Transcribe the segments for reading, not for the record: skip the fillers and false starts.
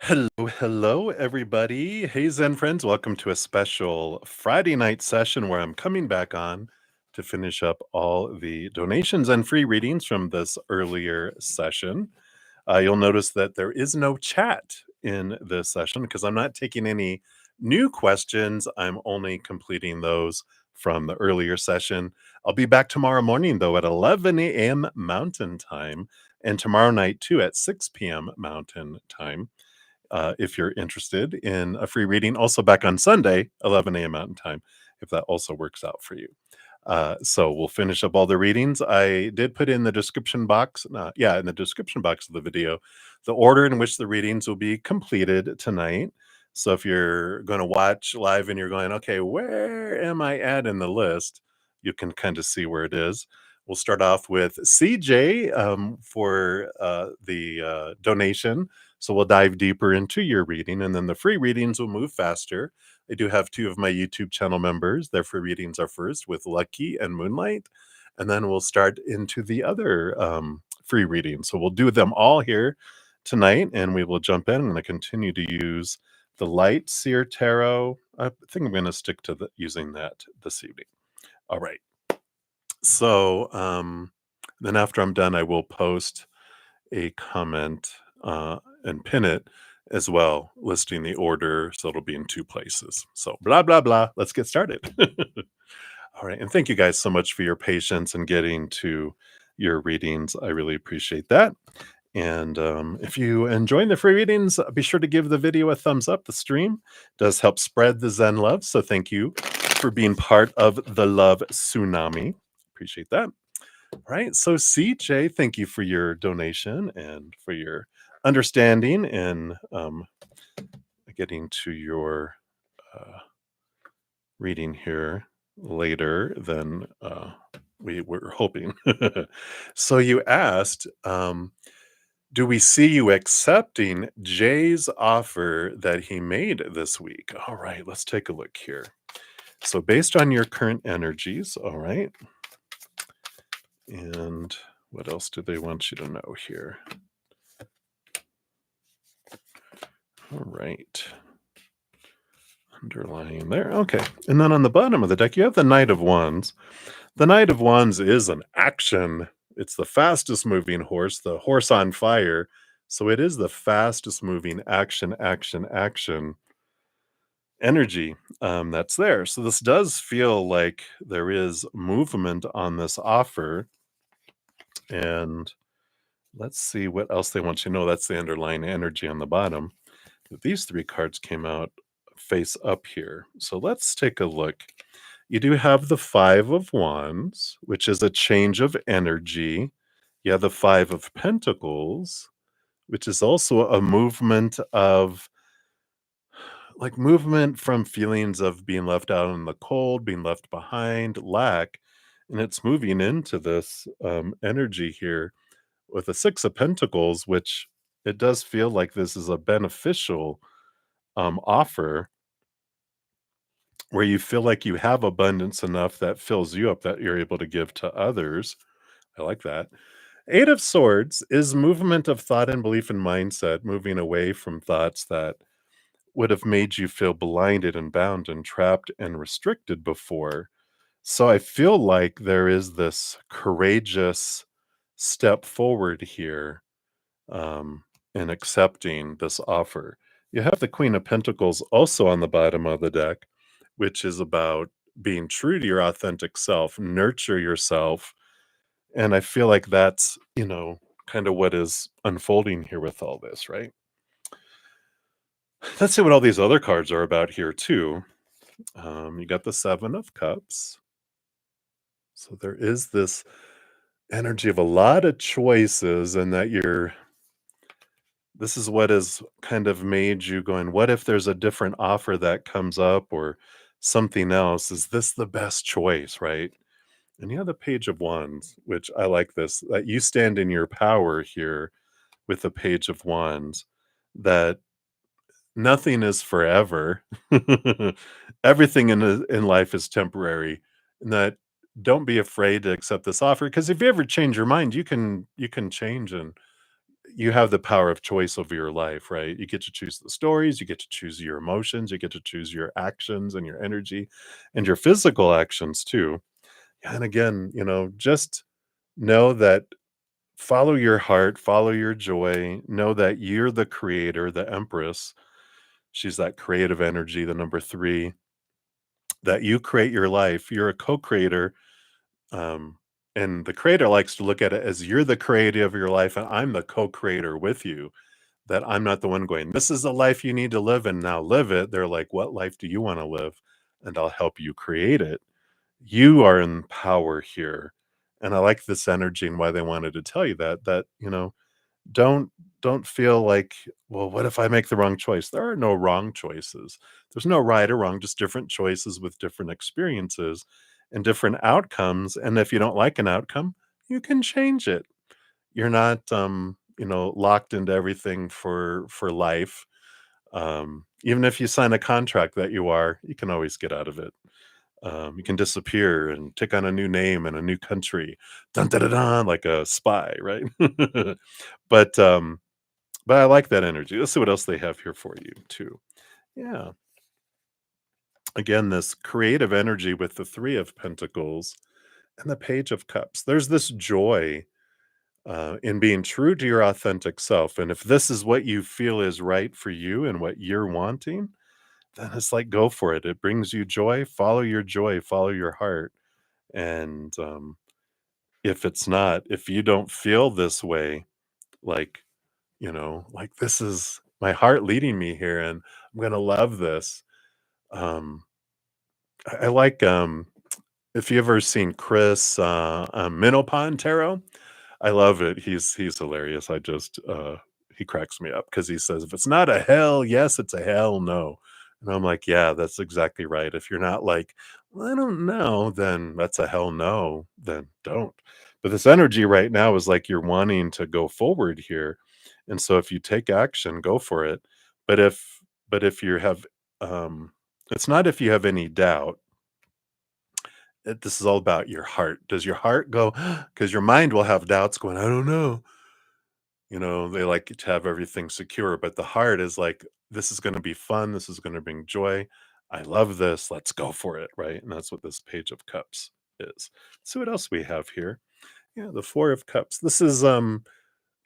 Hello, hello, everybody. Hey, Zen Friends. Welcome to a special Friday night session where I'm coming back on to finish up all the donations and free readings from this earlier session. You'll notice that there is no chat in this session because I'm not taking any new questions. I'm only completing those from the earlier session. I'll be back tomorrow morning, though, at 11 a.m. Mountain Time, and tomorrow night, too, at 6 p.m. Mountain Time. If you're interested in a free reading. Also back on Sunday, 11 a.m. Mountain Time, if that also works out for you. So we'll finish up all the readings. I did put in the description box, in the description box of the video, the order in which the readings will be completed tonight. So if you're going to watch live and you're going, okay, where am I at in the list? You can kind of see where it is. We'll start off with CJ for the donation. So we'll dive deeper into your reading, and then the free readings will move faster. I do have two of my YouTube channel members. Their free readings are first with Lucky and Moonlight, and then we'll start into the other free readings. So we'll do them all here tonight, and we will jump in. I'm going to continue to use the Light Seer Tarot. I think I'm going to stick to using that this evening. All right. So then after I'm done, I will post a comment and pin it as well, listing the order. So it'll be in two places. So blah, blah, blah. Let's get started. All right. And thank you guys so much for your patience in getting to your readings. I really appreciate that. And if you enjoy the free readings, be sure to give the video a thumbs up. The stream does help spread the Zen love. So thank you for being part of the love tsunami. Appreciate that. All right. So, CJ, thank you for your donation and for your understanding in getting to your reading here later than we were hoping. So, you asked, do we see you accepting Jay's offer that he made this week? All right. Let's take a look here. So, based on your current energies, all right. And what else do they want you to know here? All right. Underlying there. Okay. And then on the bottom of the deck, you have the Knight of Wands. The Knight of Wands is an action. It's the fastest moving horse, the horse on fire. So it is the fastest moving action energy that's there. So this does feel like there is movement on this offer. And let's see what else they want you to know. That's the underlying energy on the bottom. These three cards came out face up here. So let's take a look. You do have the Five of Wands, which is a change of energy. You have the Five of Pentacles, which is also a movement of movement from feelings of being left out in the cold, being left behind, lack. And it's moving into this energy here with the Six of Pentacles, which it does feel like this is a beneficial offer where you feel like you have abundance enough that fills you up that you're able to give to others. I like that. Eight of Swords is movement of thought and belief and mindset, moving away from thoughts that would have made you feel blinded and bound and trapped and restricted before. So I feel like there is this courageous step forward here in accepting this offer. You have the Queen of Pentacles also on the bottom of the deck, which is about being true to your authentic self, nurture yourself. And I feel like that's, kind of what is unfolding here with all this, right? Let's see what all these other cards are about here, too. You got the Seven of Cups. So there is this energy of a lot of choices, and that this is what has kind of made you going, what if there's a different offer that comes up or something else? Is this the best choice, right? And you have the Page of Wands, which I like this, that you stand in your power here with the Page of Wands, that nothing is forever. Everything in life is temporary, and that don't be afraid to accept this offer, because if you ever change your mind, you can change and you have the power of choice over your life, right? You get to choose the stories, you get to choose your emotions, you get to choose your actions and your energy and your physical actions too. And again, just know that follow your heart, follow your joy, know that you're the creator, the empress. She's that creative energy, the number three, that you create your life. You're a co-creator. Um, and the creator likes to look at it as you're the creator of your life, and I'm the co-creator with you. That I'm not the one going, this is the life you need to live and now live it. They're like, what life do you want to live? And I'll help you create it. You are in power here. And I like this energy and why they wanted to tell you that, don't don't feel like, well, what if I make the wrong choice? There are no wrong choices. There's no right or wrong, just different choices with different experiences and different outcomes. And if you don't like an outcome, you can change it. You're not locked into everything for life. Even if you sign a contract that you can always get out of it. You can disappear and take on a new name and a new country, dun, dun, dun, dun, like a spy, right? but but I like that energy. Let's see what else they have here for you too. Yeah, again, this creative energy with the Three of Pentacles and the Page of Cups. There's this joy in being true to your authentic self, and if this is what you feel is right for you and what you're wanting, then it's like go for it. It brings you joy, follow your heart. And if it's not, if you don't feel this way, like, like this is my heart leading me here and I'm going to love this. Um, I like, if you ever seen Chris Minopon Tarot, I love it. He's hilarious. He cracks me up because he says, if it's not a hell yes, it's a hell no. And I'm like, yeah, that's exactly right. If you're not like, well, I don't know, then that's a hell no, then don't. But this energy right now is like you're wanting to go forward here. And so if you take action, go for it. But if you have it's not if you have any doubt. This is all about your heart. Does your heart go, because your mind will have doubts going, I don't know. They like to have everything secure, but the heart is like, this is going to be fun. This is going to bring joy. I love this. Let's go for it. Right. And that's what this Page of Cups is. So what else we have here? Yeah, the Four of Cups. This is,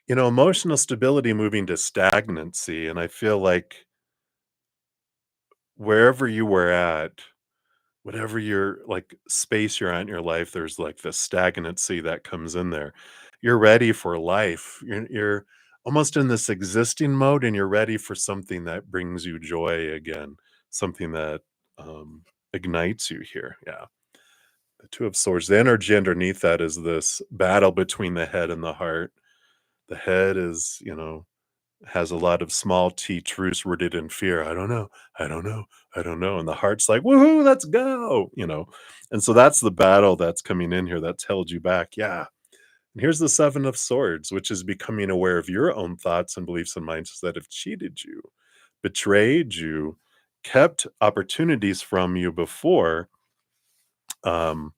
emotional stability moving to stagnancy. And I feel like wherever you were at, whatever your like space you're at in your life, there's like this stagnancy that comes in there. You're ready for life. You're almost in this existing mode, and you're ready for something that brings you joy again, something that ignites you here. Yeah, the Two of Swords. The energy underneath that is this battle between the head and the heart. The head is, has a lot of small t truths rooted in fear. I don't know. I don't know. I don't know. And the heart's like, woohoo, let's go. And so that's the battle that's coming in here that's held you back. Yeah. And here's the Seven of Swords, which is becoming aware of your own thoughts and beliefs and mindsets that have cheated you, betrayed you, kept opportunities from you before. Um,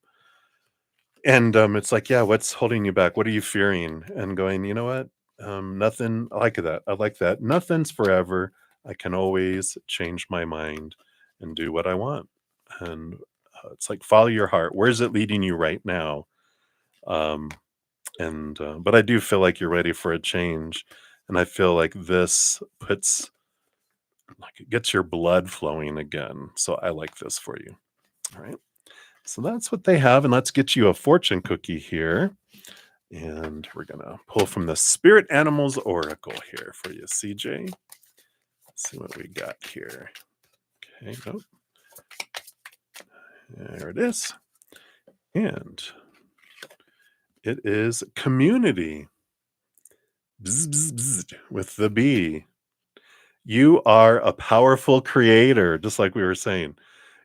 and it's like, yeah, what's holding you back? What are you fearing? And going, you know what? Nothing. I like that. I like that. Nothing's forever. I can always change my mind and do what I want. And it's like follow your heart. Where's it leading you right now? Um, and but I do feel like you're ready for a change, and I feel like this puts like it gets your blood flowing again. So I like this for you. All right. So that's what they have, and let's get you a fortune cookie here. And we're going to pull from the Spirit Animals Oracle here for you, CJ. Let's see what we got here. Okay, nope. There it is. And it is community. Bzz, bzz, bzz, with the B. You are a powerful creator, just like we were saying.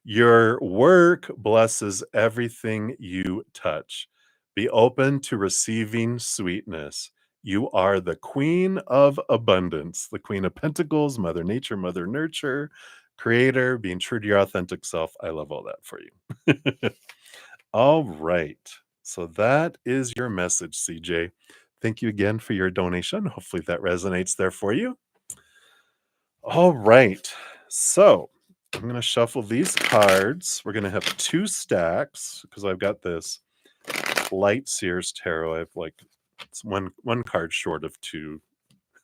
Your work blesses everything you touch. Be open to receiving sweetness. You are the queen of abundance, the queen of pentacles, mother nature, mother nurture, creator, being true to your authentic self. I love all that for you. All right. So that is your message, CJ. Thank you again for your donation. Hopefully that resonates there for you. All right. So I'm going to shuffle these cards. We're going to have 2 stacks because I've got this light Sears tarot. I have like it's one card short of 2.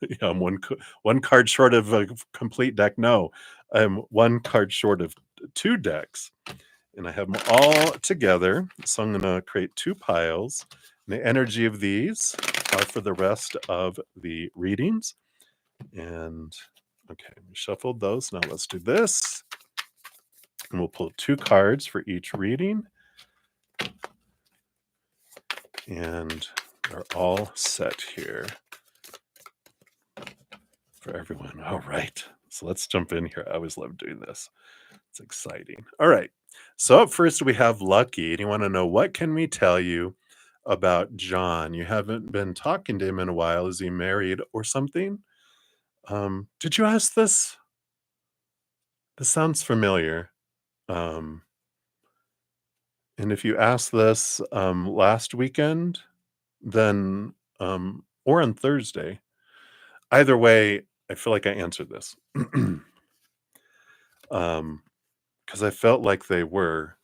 Yeah, I'm one card short of a complete deck. No, I'm one card short of 2 decks, and I have them all together. So I'm going to create 2 piles. And the energy of these are for the rest of the readings. And okay, we shuffled those. Now let's do this. And we'll pull 2 cards for each reading. And they're all set here for everyone. All right. So let's jump in here. I always love doing this. It's exciting. All right. So up first we have Lucky. And you want to know, what can we tell you about John? You haven't been talking to him in a while. Is he married or something? Did you ask this? This sounds familiar. Um, and if you asked this last weekend, then or on Thursday, either way, I feel like I answered this. Because I felt like they were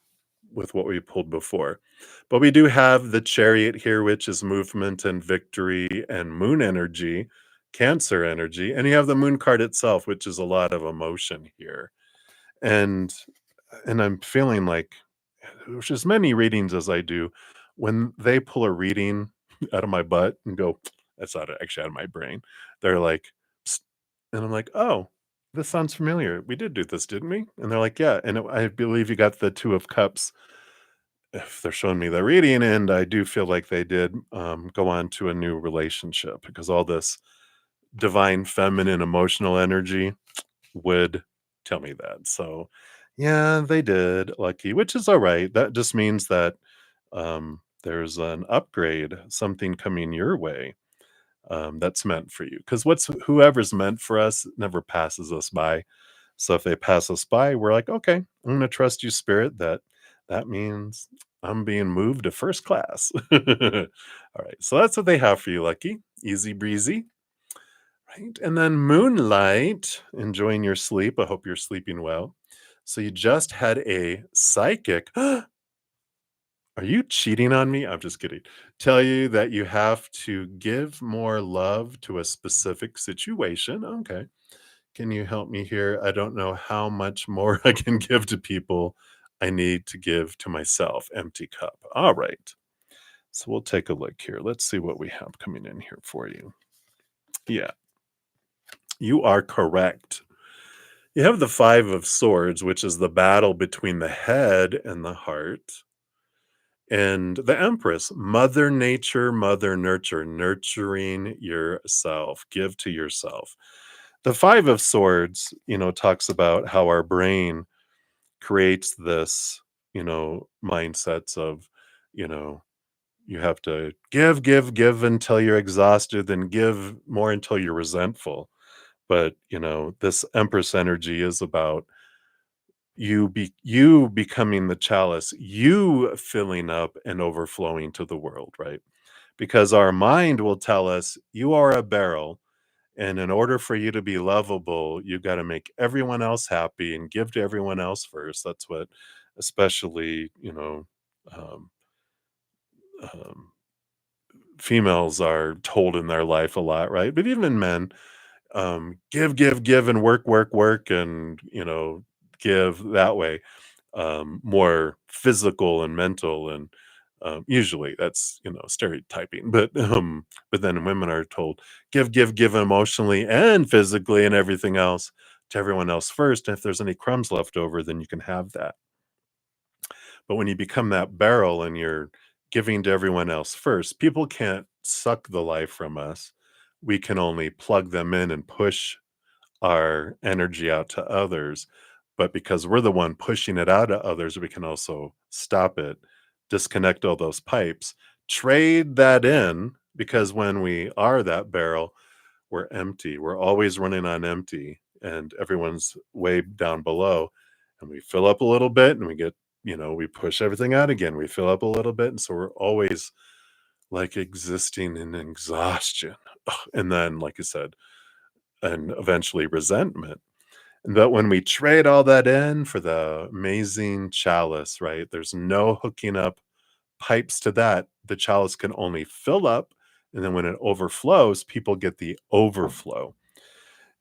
with what we pulled before. But we do have the Chariot here, which is movement and victory and moon energy, Cancer energy, and you have the moon card itself, which is a lot of emotion here. And I'm feeling like, which as many readings as I do, when they pull a reading out of my butt and go, that's not actually out of my brain. They're like, "Psst," and I'm like, oh, this sounds familiar. We did do this, didn't we? And they're like, yeah. And I believe you got the Two of Cups if they're showing me the reading, and I do feel like they did go on to a new relationship because all this divine feminine emotional energy would tell me that. So, yeah, they did, Lucky, which is all right. That just means that there's an upgrade, something coming your way that's meant for you. Because whoever's meant for us never passes us by. So if they pass us by, we're like, okay, I'm going to trust you, Spirit. That means I'm being moved to first class. All right, so that's what they have for you, Lucky. Easy breezy. Right. And then Moonlight, enjoying your sleep. I hope you're sleeping well. So you just had a psychic. Are you cheating on me? I'm just kidding. Tell you that you have to give more love to a specific situation. Okay. Can you help me here? I don't know how much more I can give to people. I need to give to myself. Empty cup. All right. So we'll take a look here. Let's see what we have coming in here for you. Yeah, you are correct. You have the Five of Swords, which is the battle between the head and the heart. And the Empress, Mother Nature, Mother Nurture, nurturing yourself, give to yourself. The Five of Swords, talks about how our brain creates this, mindsets of, you know, you have to give, give, give until you're exhausted, then give more until you're resentful. But, this Empress energy is about you becoming the chalice, you filling up and overflowing to the world, right? Because our mind will tell us you are a barrel, and in order for you to be lovable, you got to make everyone else happy and give to everyone else first. That's what especially, um, um, females are told in their life a lot, right? But even men, give, give, give, and work, work, work, and give that way. More physical and mental, and usually that's stereotyping, but then women are told give, give, give emotionally and physically and everything else to everyone else first. And if there's any crumbs left over, then you can have that. But when you become that barrel and you're giving to everyone else first, people can't suck the life from us. We can only plug them in and push our energy out to others. But because we're the one pushing it out to others, we can also stop it, disconnect all those pipes, trade that in, because when we are that barrel, we're empty. We're always running on empty, and everyone's way down below. And we fill up a little bit and we get, we push everything out again. We fill up a little bit. And so we're always like existing in exhaustion. Ugh, and then, like I said, and eventually resentment. But when we trade all that in for the amazing chalice, right? There's no hooking up pipes to that. The chalice can only fill up. And then when it overflows, people get the overflow.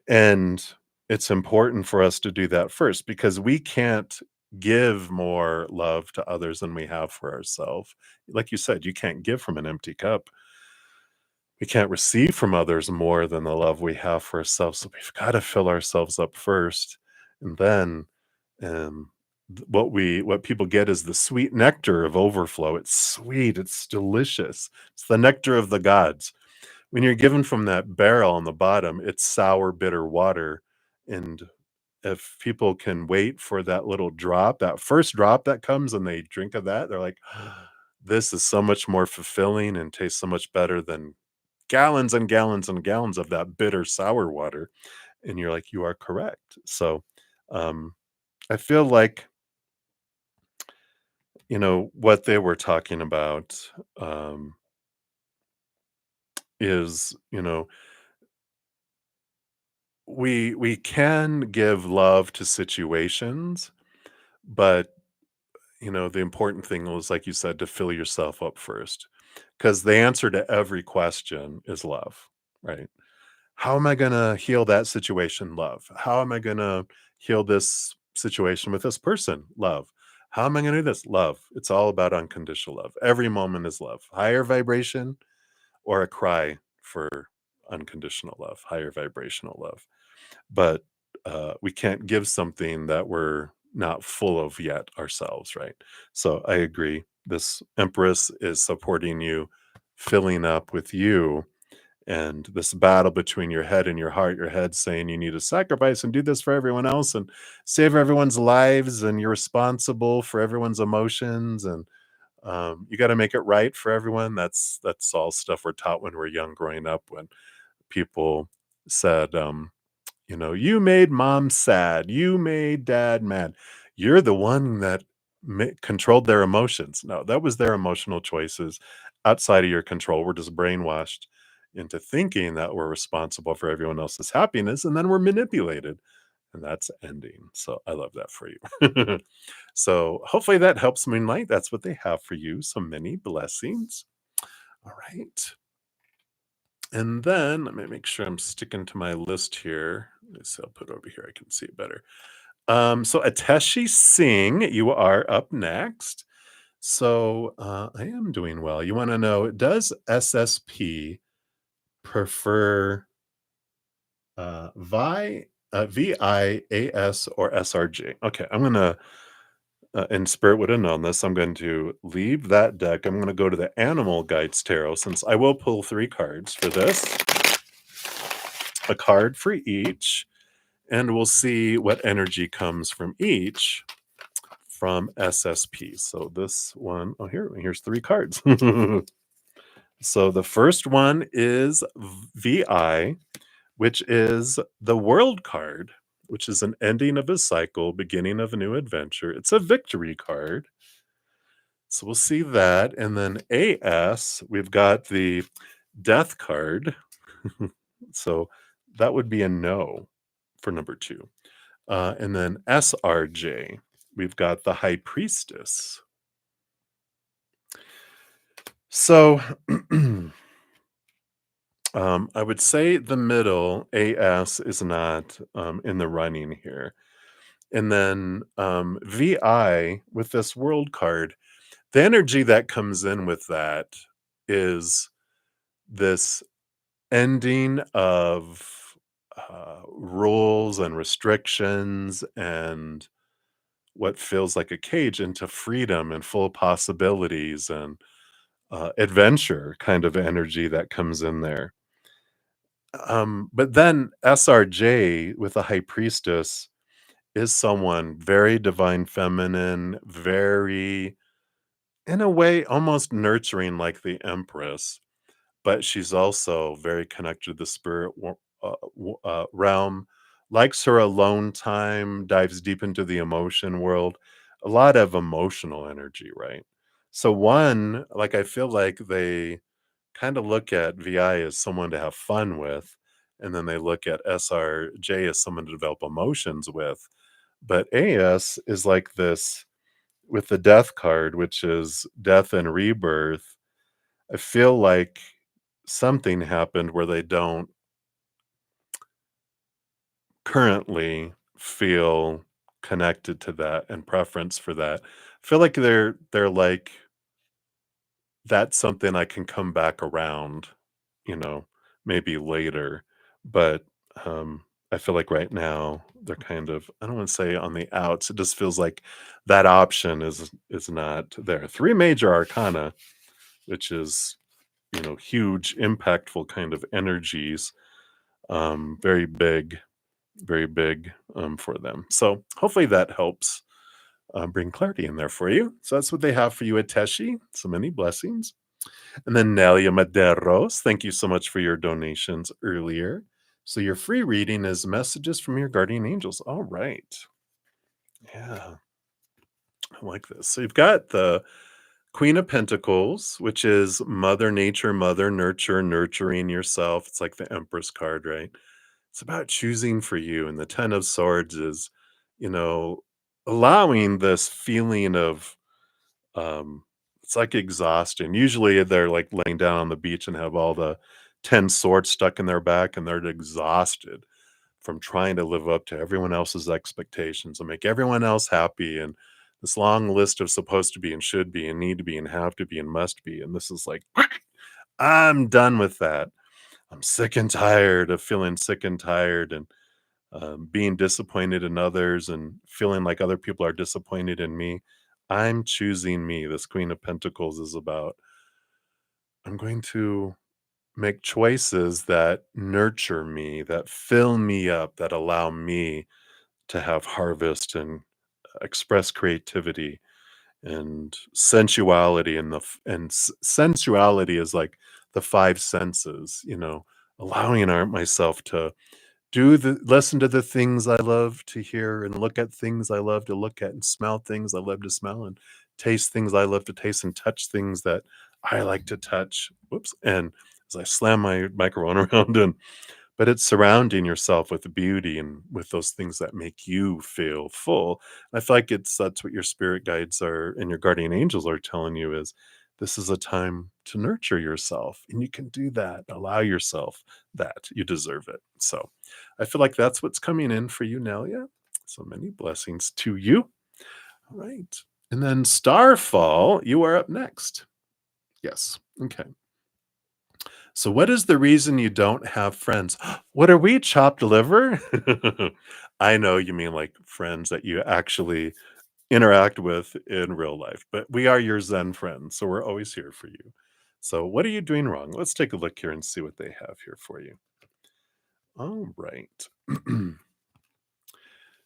And it's important for us to do that first because we can't give more love to others than we have for ourselves. Like you said, you can't give from an empty cup. We can't receive from others more than the love we have for ourselves. So we've got to fill ourselves up first. And then what people get is the sweet nectar of overflow. It's sweet, it's delicious. It's the nectar of the gods. When you're given from that barrel on the bottom, it's sour, bitter water. And if people can wait for that little drop, that first drop that comes and they drink of that, they're like, this is so much more fulfilling and tastes so much better than gallons and gallons and gallons of that bitter sour water. And you're like, you are correct. So um, I feel like, what they were talking about um, is, we can give love to situations, but the important thing was, like you said, to fill yourself up first, because the answer to every question is love, right? How am I going to heal that situation? Love. How am I going to heal this situation with this person? Love. How am I going to do this? Love. It's all about unconditional love. Every moment is love. Higher vibration or a cry for unconditional love, higher vibrational love. But we can't give something that we're not full of yet ourselves, right? So I agree. This Empress is supporting you, filling up with you, and this battle between your head and your head saying you need to sacrifice and do this for everyone else and save everyone's lives, and you're responsible for everyone's emotions, and you got to make it right for everyone. That's all stuff we're taught when we're young, growing up, when people said, you made mom sad, you made dad mad, you're the one that controlled their emotions. No, that was their emotional choices outside of your control. We're just brainwashed into thinking that we're responsible for everyone else's happiness, and then we're manipulated, and that's ending. So I love that for you. So hopefully that helps, Moonlight. That's what they have for you. So many blessings. All right. And then let me make sure I'm sticking to my list here. Let's see, I'll put it over here. I can see it better. So Ateshi Singh, you are up next. So I am doing well. You want to know, does SSP prefer VIAS or SRG? Okay, I'm going to, in spirit would have known this, I'm going to leave that deck. I'm going to go to the Animal Guides Tarot, since I will pull 3 cards for this, a card for each, and we'll see what energy comes from each from SSP. So this one, oh, here's 3 cards. So the first one is VI, which is the World card, which is an ending of a cycle, beginning of a new adventure. It's a victory card. So we'll see that. And then AS, we've got the Death card. So that would be a no for number 2. And then SRJ, we've got the High Priestess. So I would say the middle, AS, is not in the running here. And then VI with this World card, the energy that comes in with that is this ending of rules and restrictions and what feels like a cage into freedom and full possibilities and adventure kind of energy that comes in there. But then SRJ with the High Priestess is someone very divine feminine, very, in a way, almost nurturing like the Empress, but she's also very connected to the spirit realm, likes her alone time, dives deep into the emotion world, a lot of emotional energy, right? So one, like I feel like they kind of look at VI as someone to have fun with, and then they look at SRJ as someone to develop emotions with. But AS is like this with the death card, which is death and rebirth. I feel like something happened where they don't currently feel connected to that and preference for that. I feel like they're like, that's something I can come back around, you know, maybe later. But I feel like right now they're kind of, I don't want to say on the outs. It just feels like that option is not there. Three major arcana, which is, huge, impactful kind of energies. Very big, very big for them. So hopefully that helps bring clarity in there for you. So that's what they have for you, Ateshi. So many blessings. And then Nelia Medeiros, thank you so much for your donations earlier. So your free reading is messages from your guardian angels. All right. Yeah, I like this. So you've got the Queen of Pentacles, which is Mother Nature, Mother Nurture, nurturing yourself. It's like the Empress card, right? It's about choosing for you. And the Ten of Swords is, you know, allowing this feeling of um, it's like exhaustion. Usually they're like laying down on the beach and have all the 10 swords stuck in their back and they're exhausted from trying to live up to everyone else's expectations and make everyone else happy. And this long list of supposed to be and should be and need to be and have to be and must be. And this is like, I'm done with that. I'm sick and tired of feeling sick and tired and being disappointed in others and feeling like other people are disappointed in me. I'm choosing me. This Queen of Pentacles is about, I'm going to make choices that nurture me, that fill me up, that allow me to have harvest and express creativity and sensuality and sensuality is like the five senses, allowing myself to listen to the things I love to hear and look at things I love to look at and smell things I love to smell and taste things I love to taste and touch things that I like to touch. Whoops. And as I slam my microphone around and but it's surrounding yourself with beauty and with those things that make you feel full. I feel like that's what your spirit guides are and your guardian angels are telling you is this is a time to nurture yourself and you can do that. Allow yourself that. You deserve it. So I feel like that's what's coming in for you, Nelia. So many blessings to you. All right. And then Starfall, you are up next. Yes. Okay. So, what is the reason you don't have friends? What are we, chopped liver? I know you mean like friends that you actually interact with in real life, but we are your Zen friends, so we're always here for you. So, what are you doing wrong? Let's take a look here and see what they have here for you. All right.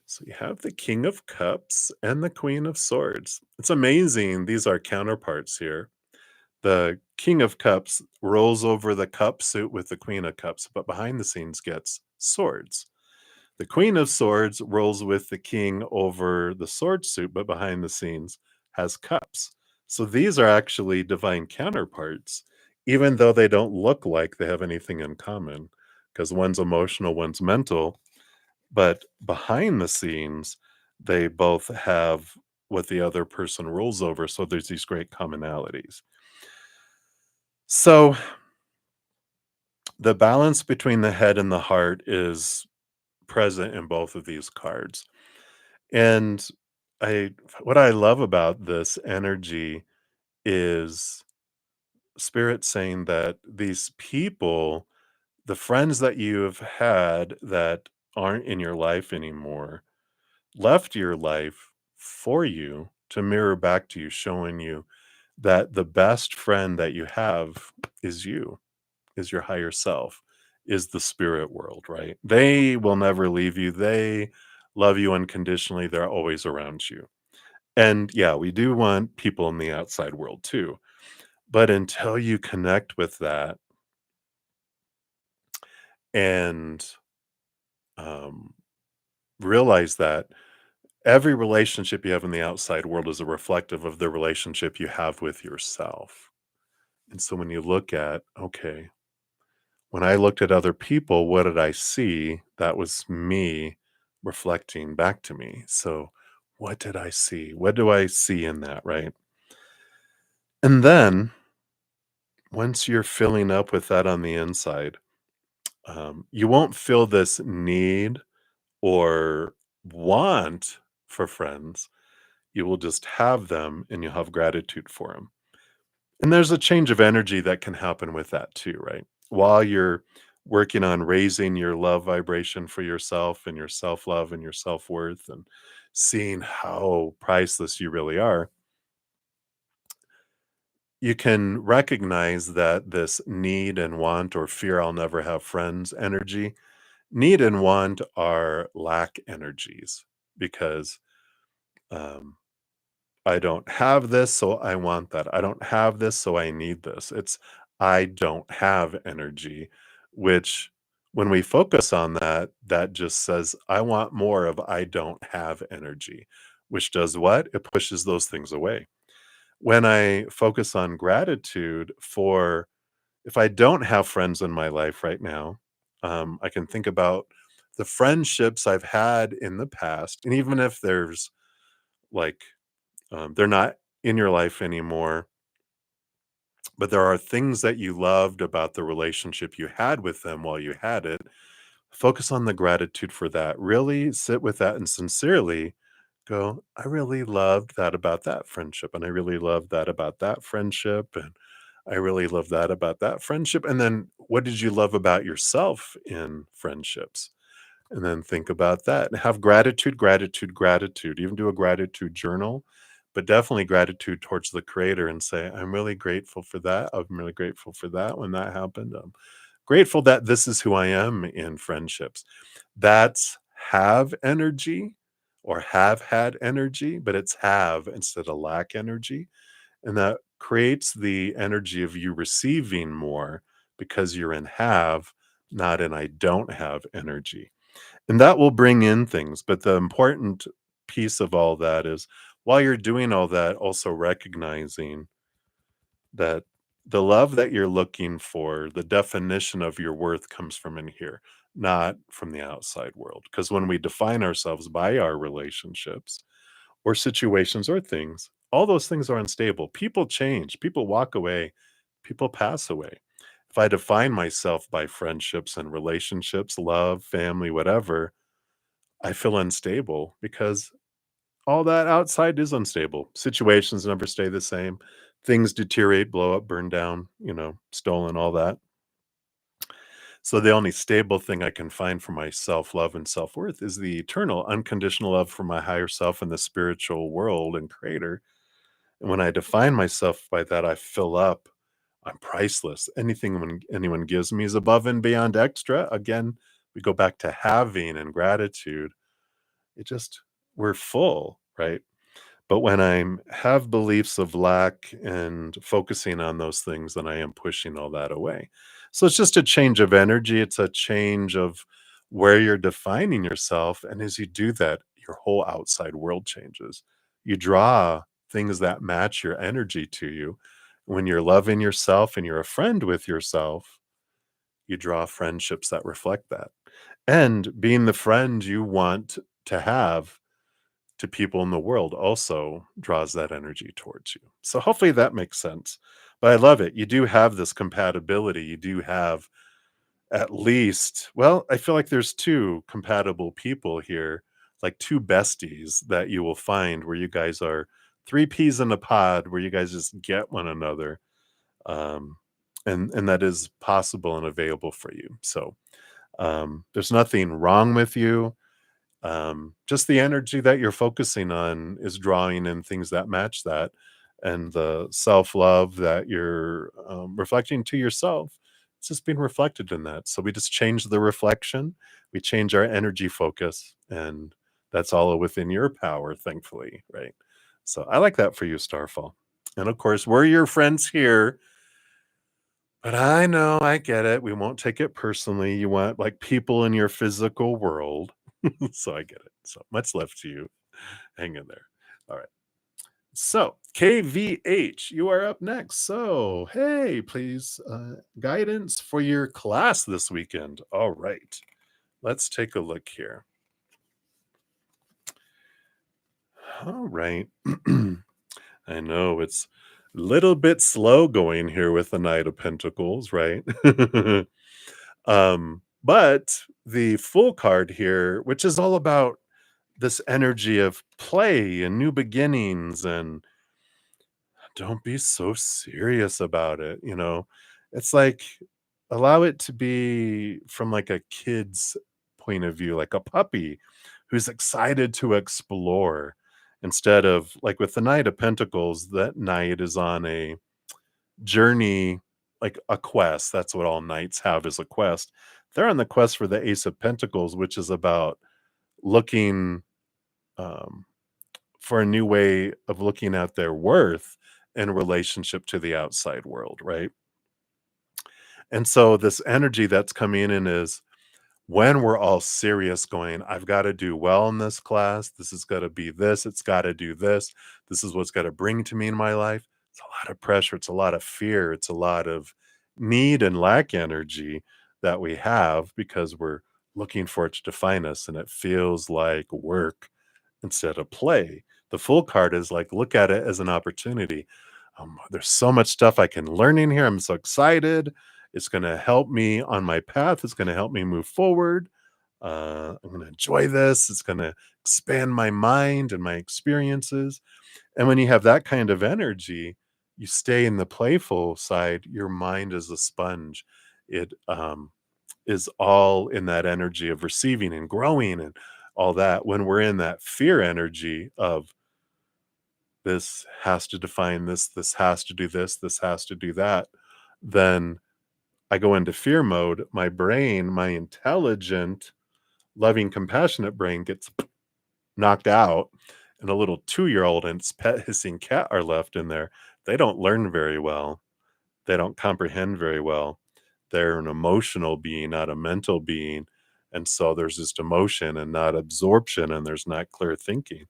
So, you have the King of Cups and the Queen of Swords. It's amazing. These are counterparts here. The King of Cups rolls over the cup suit with the Queen of Cups, but behind the scenes gets swords. The Queen of Swords rolls with the King over the sword suit, but behind the scenes has cups. So these are actually divine counterparts, even though they don't look like they have anything in common, because one's emotional, one's mental. But behind the scenes, they both have what the other person rules over. So there's these great commonalities. So the balance between the head and the heart is present in both of these cards. And I what I love about this energy is spirit saying that these people, the friends that you have had that aren't in your life anymore, left your life for you to mirror back to you, showing you that the best friend that you have is you, is your higher self, is the spirit world, right? They will never leave you. They love you unconditionally. They're always around you. And yeah, we do want people in the outside world too. But until you connect with that and um, realize that every relationship you have in the outside world is a reflective of the relationship you have with yourself. And so when you look at, okay, when I looked at other people, what did I see? That was me reflecting back to me. So what did I see? What do I see in that, right? And then once you're filling up with that on the inside, you won't feel this need or want for friends. You will just have them and you'll have gratitude for them. And there's a change of energy that can happen with that too, right? While you're working on raising your love vibration for yourself and your self love and your self worth and seeing how priceless you really are, you can recognize that this need and want or fear I'll never have friends energy, need and want are lack energies because um, I don't have this, so I want that. I don't have this, so I need this. It's I don't have energy, which when we focus on that, that just says, I want more of I don't have energy, which does what? It pushes those things away. When I focus on gratitude for if I don't have friends in my life right now, I can think about the friendships I've had in the past. And even if there's like they're not in your life anymore, but there are things that you loved about the relationship you had with them while you had it. Focus on the gratitude for that. Really sit with that and sincerely go, I really loved that about that friendship. And I really loved that about that friendship. And I really love that about that friendship. And then what did you love about yourself in friendships? And then think about that and have gratitude, gratitude, gratitude. Even do a gratitude journal, but definitely gratitude towards the creator and say, I'm really grateful for that. I'm really grateful for that when that happened. I'm grateful that this is who I am in friendships. That's have energy or have had energy, but it's have instead of lack energy. And that creates the energy of you receiving more because you're in have, not in I don't have energy. And that will bring in things, but the important piece of all that is while you're doing all that, also recognizing that the love that you're looking for, the definition of your worth comes from in here, not from the outside world. Because when we define ourselves by our relationships or situations or things, all those things are unstable. People change, people walk away, people pass away. If I define myself by friendships and relationships, love, family, whatever, I feel unstable because all that outside is unstable. Situations never stay the same. Things deteriorate, blow up, burn down, stolen, all that. So the only stable thing I can find for my self love and self worth is the eternal, unconditional love for my higher self and the spiritual world and creator. And when I define myself by that, I fill up. I'm priceless. Anything when anyone gives me is above and beyond extra. Again, we go back to having and gratitude. It just we're full, right? But when I'm have beliefs of lack and focusing on those things, then I am pushing all that away. So it's just a change of energy. It's a change of where you're defining yourself. And as you do that, your whole outside world changes. You draw things that match your energy to you. When you're loving yourself and you're a friend with yourself, you draw friendships that reflect that. And being the friend you want to have to people in the world also draws that energy towards you. So hopefully that makes sense. But I love it. You do have this compatibility. You do have at least, well, I feel like there's two compatible people here, like two besties that you will find where you guys are three peas in a pod, where you guys just get one another. Um, and that is possible and available for you. So there's nothing wrong with you, just the energy that you're focusing on is drawing in things that match that, and the self-love that you're reflecting to yourself, it's just being reflected in that. So we just change the reflection, we change our energy focus, and that's all within your power, thankfully, right? So I like that for you, Starfall. And of course, we're your friends here, but I know, I get it, we won't take it personally. You want like people in your physical world. So I get it. So much love to you. Hang in there. All right. So, KVH, you are up next. So, hey, please, guidance for your class this weekend. All right, let's take a look here. All right. I know it's a little bit slow going here with the Knight of Pentacles, right? But the full card here, which is all about this energy of play and new beginnings and don't be so serious about it, you know? It's like allow it to be from like a kid's point of view, like a puppy who's excited to explore instead of like with the Knight of Pentacles, that knight is on a journey, like a quest. That's what all knights have is a quest. They're on the quest for the Ace of Pentacles, which is about looking um, for a new way of looking at their worth in relationship to the outside world, right? And so this energy that's coming in is when we're all serious going, I've got to do well in this class. This has got to be this. It's got to do this. This is what's got to bring to me in my life. It's a lot of pressure. It's a lot of fear. It's a lot of need and lack energy that we have because we're looking for it to define us. And it feels like work instead of play. The full card is like, look at it as an opportunity. There's so much stuff I can learn in here. I'm so excited. It's going to help me on my path. It's going to help me move forward. I'm going to enjoy this. It's going to expand my mind and my experiences. And when you have that kind of energy, you stay in the playful side. Your mind is a sponge. It is all in that energy of receiving and growing and all that. When we're in that fear energy of this has to define this, this has to do this has to do that, then I go into fear mode. My brain, my intelligent, loving, compassionate brain gets knocked out, and a little 2-year-old and its pet hissing cat are left in there. They don't learn very well. They don't comprehend very well. They're an emotional being, not a mental being. And so there's just emotion and not absorption, and there's not clear thinking.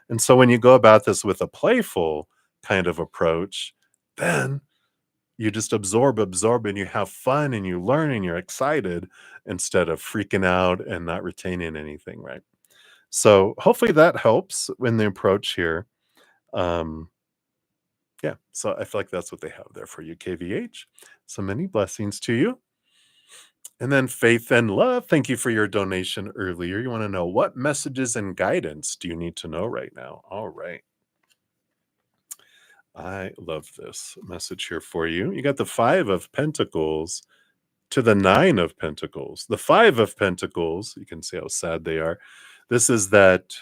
And so when you go about this with a playful kind of approach, then you just absorb, and you have fun and you learn and you're excited instead of freaking out and not retaining anything, right? So hopefully that helps in the approach here. Um, yeah, so I feel like that's what they have there for you, KVH. So many blessings to you. And then faith and love. Thank you for your donation earlier. You want to know what messages and guidance do you need to know right now? All right. I love this message here for you. You got the 5 of Pentacles to the 9 of Pentacles. The 5 of Pentacles, you can see how sad they are. This is that,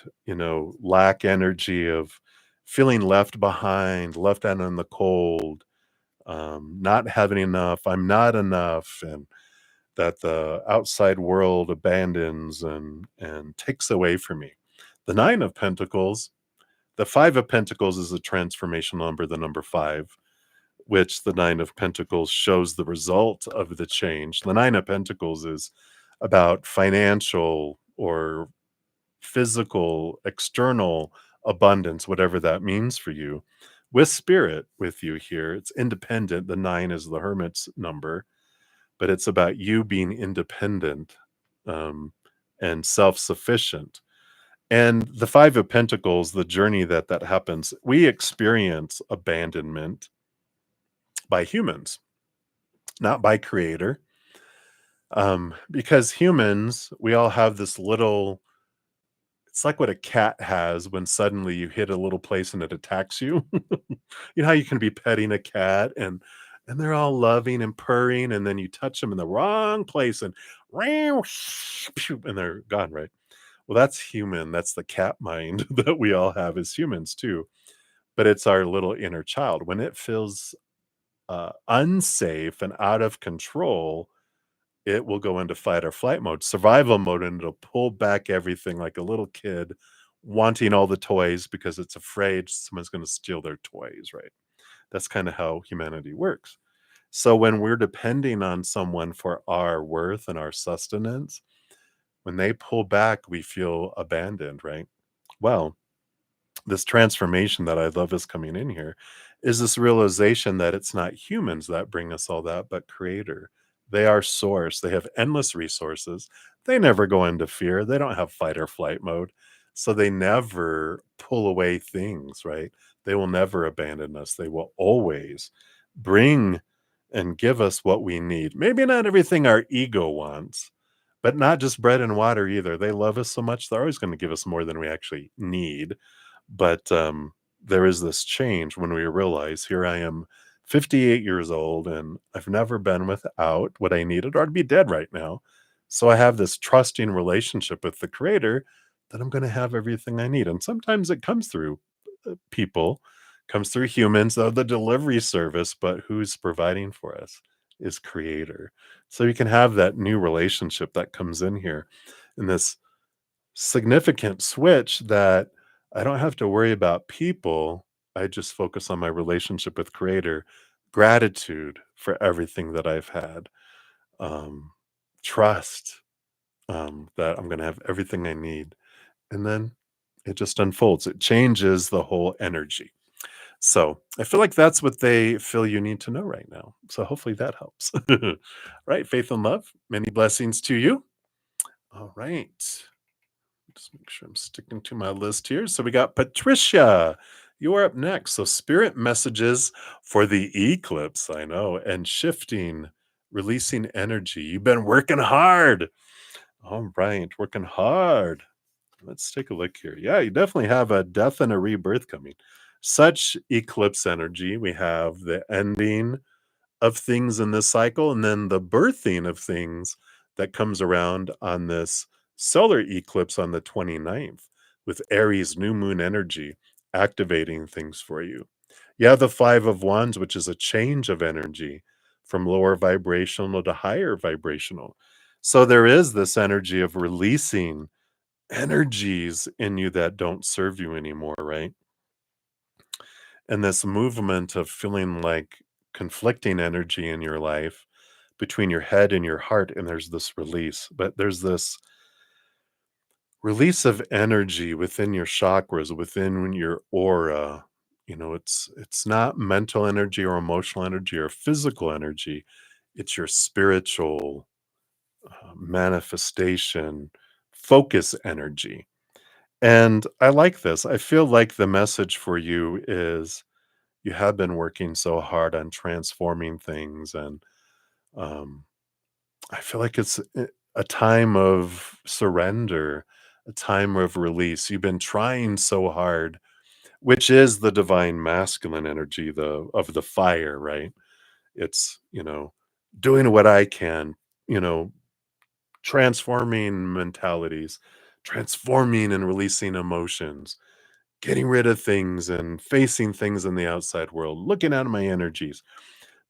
lack energy of feeling left behind, left out in the cold, not having enough, I'm not enough, and that the outside world abandons and takes away from me. The 9 of Pentacles, the 5 of Pentacles is a transformation number, the number 5, which the 9 of Pentacles shows the result of the change. The 9 of Pentacles is about financial or physical, external abundance, whatever that means for you. With spirit with you here, it's independent. The 9 is the hermit's number, but it's about you being independent um, and self sufficient. And the 5 of Pentacles, the journey that happens, we experience abandonment by humans, not by creator. Because humans, we all have this little, it's like what a cat has when suddenly you hit a little place and it attacks you. You know how you can be petting a cat and they're all loving and purring, and then you touch them in the wrong place and and they're gone, right? Well, that's human. That's the cat mind that we all have as humans too. But it's our little inner child. When it feels unsafe and out of control, it will go into fight or flight mode, survival mode, and it'll pull back everything like a little kid wanting all the toys because it's afraid someone's going to steal their toys, right? That's kind of how humanity works. So when we're depending on someone for our worth and our sustenance, when they pull back, we feel abandoned, right? Well, this transformation that I love is coming in here is this realization that it's not humans that bring us all that, but creator. They are source. They have endless resources. They never go into fear. They don't have fight or flight mode. So they never pull away things, right? They will never abandon us. They will always bring and give us what we need. Maybe not everything our ego wants, but not just bread and water either. They love us so much, they're always going to give us more than we actually need. But there is this change when we realize here I am 58 years old and I've never been without what I needed, or I'd be dead right now. So I have this trusting relationship with the creator that I'm going to have everything I need. And sometimes it comes through people, comes through humans, the delivery service, but who's providing for us is creator. So you can have that new relationship that comes in here in this significant switch that I don't have to worry about people. I just focus on my relationship with creator, gratitude for everything that I've had, um, trust that I'm going to have everything I need. And then it just unfolds. It changes the whole energy. So I feel like that's what they feel you need to know right now. So hopefully that helps. Right. Faith and love. Many blessings to you. All right. Just make sure I'm sticking to my list here. So we got Patricia. You are up next. So spirit messages for the eclipse. I know. And shifting, releasing energy. You've been working hard. All right. Working hard. Let's take a look here. Yeah, you definitely have a death and a rebirth coming. Such eclipse energy. We have the ending of things in this cycle and then the birthing of things that comes around on this solar eclipse on the 29th with Aries new moon energy activating things for you. You have the 5 of Wands, which is a change of energy from lower vibrational to higher vibrational. So there is this energy of releasing energies in you that don't serve you anymore, right? And this movement of feeling like conflicting energy in your life between your head and your heart, and there's this release, but there's this release of energy within your chakras, within your aura. You know, it's not mental energy or emotional energy or physical energy. It's your spiritual manifestation, focus energy. And I like this. I feel like the message for you is you have been working so hard on transforming things. And um, I feel like it's a time of surrender, a time of release. You've been trying so hard, which is the divine masculine energy, of the fire, right? It's, doing what I can, you know, transforming mentalities, transforming and releasing emotions, getting rid of things and facing things in the outside world, looking at my energies.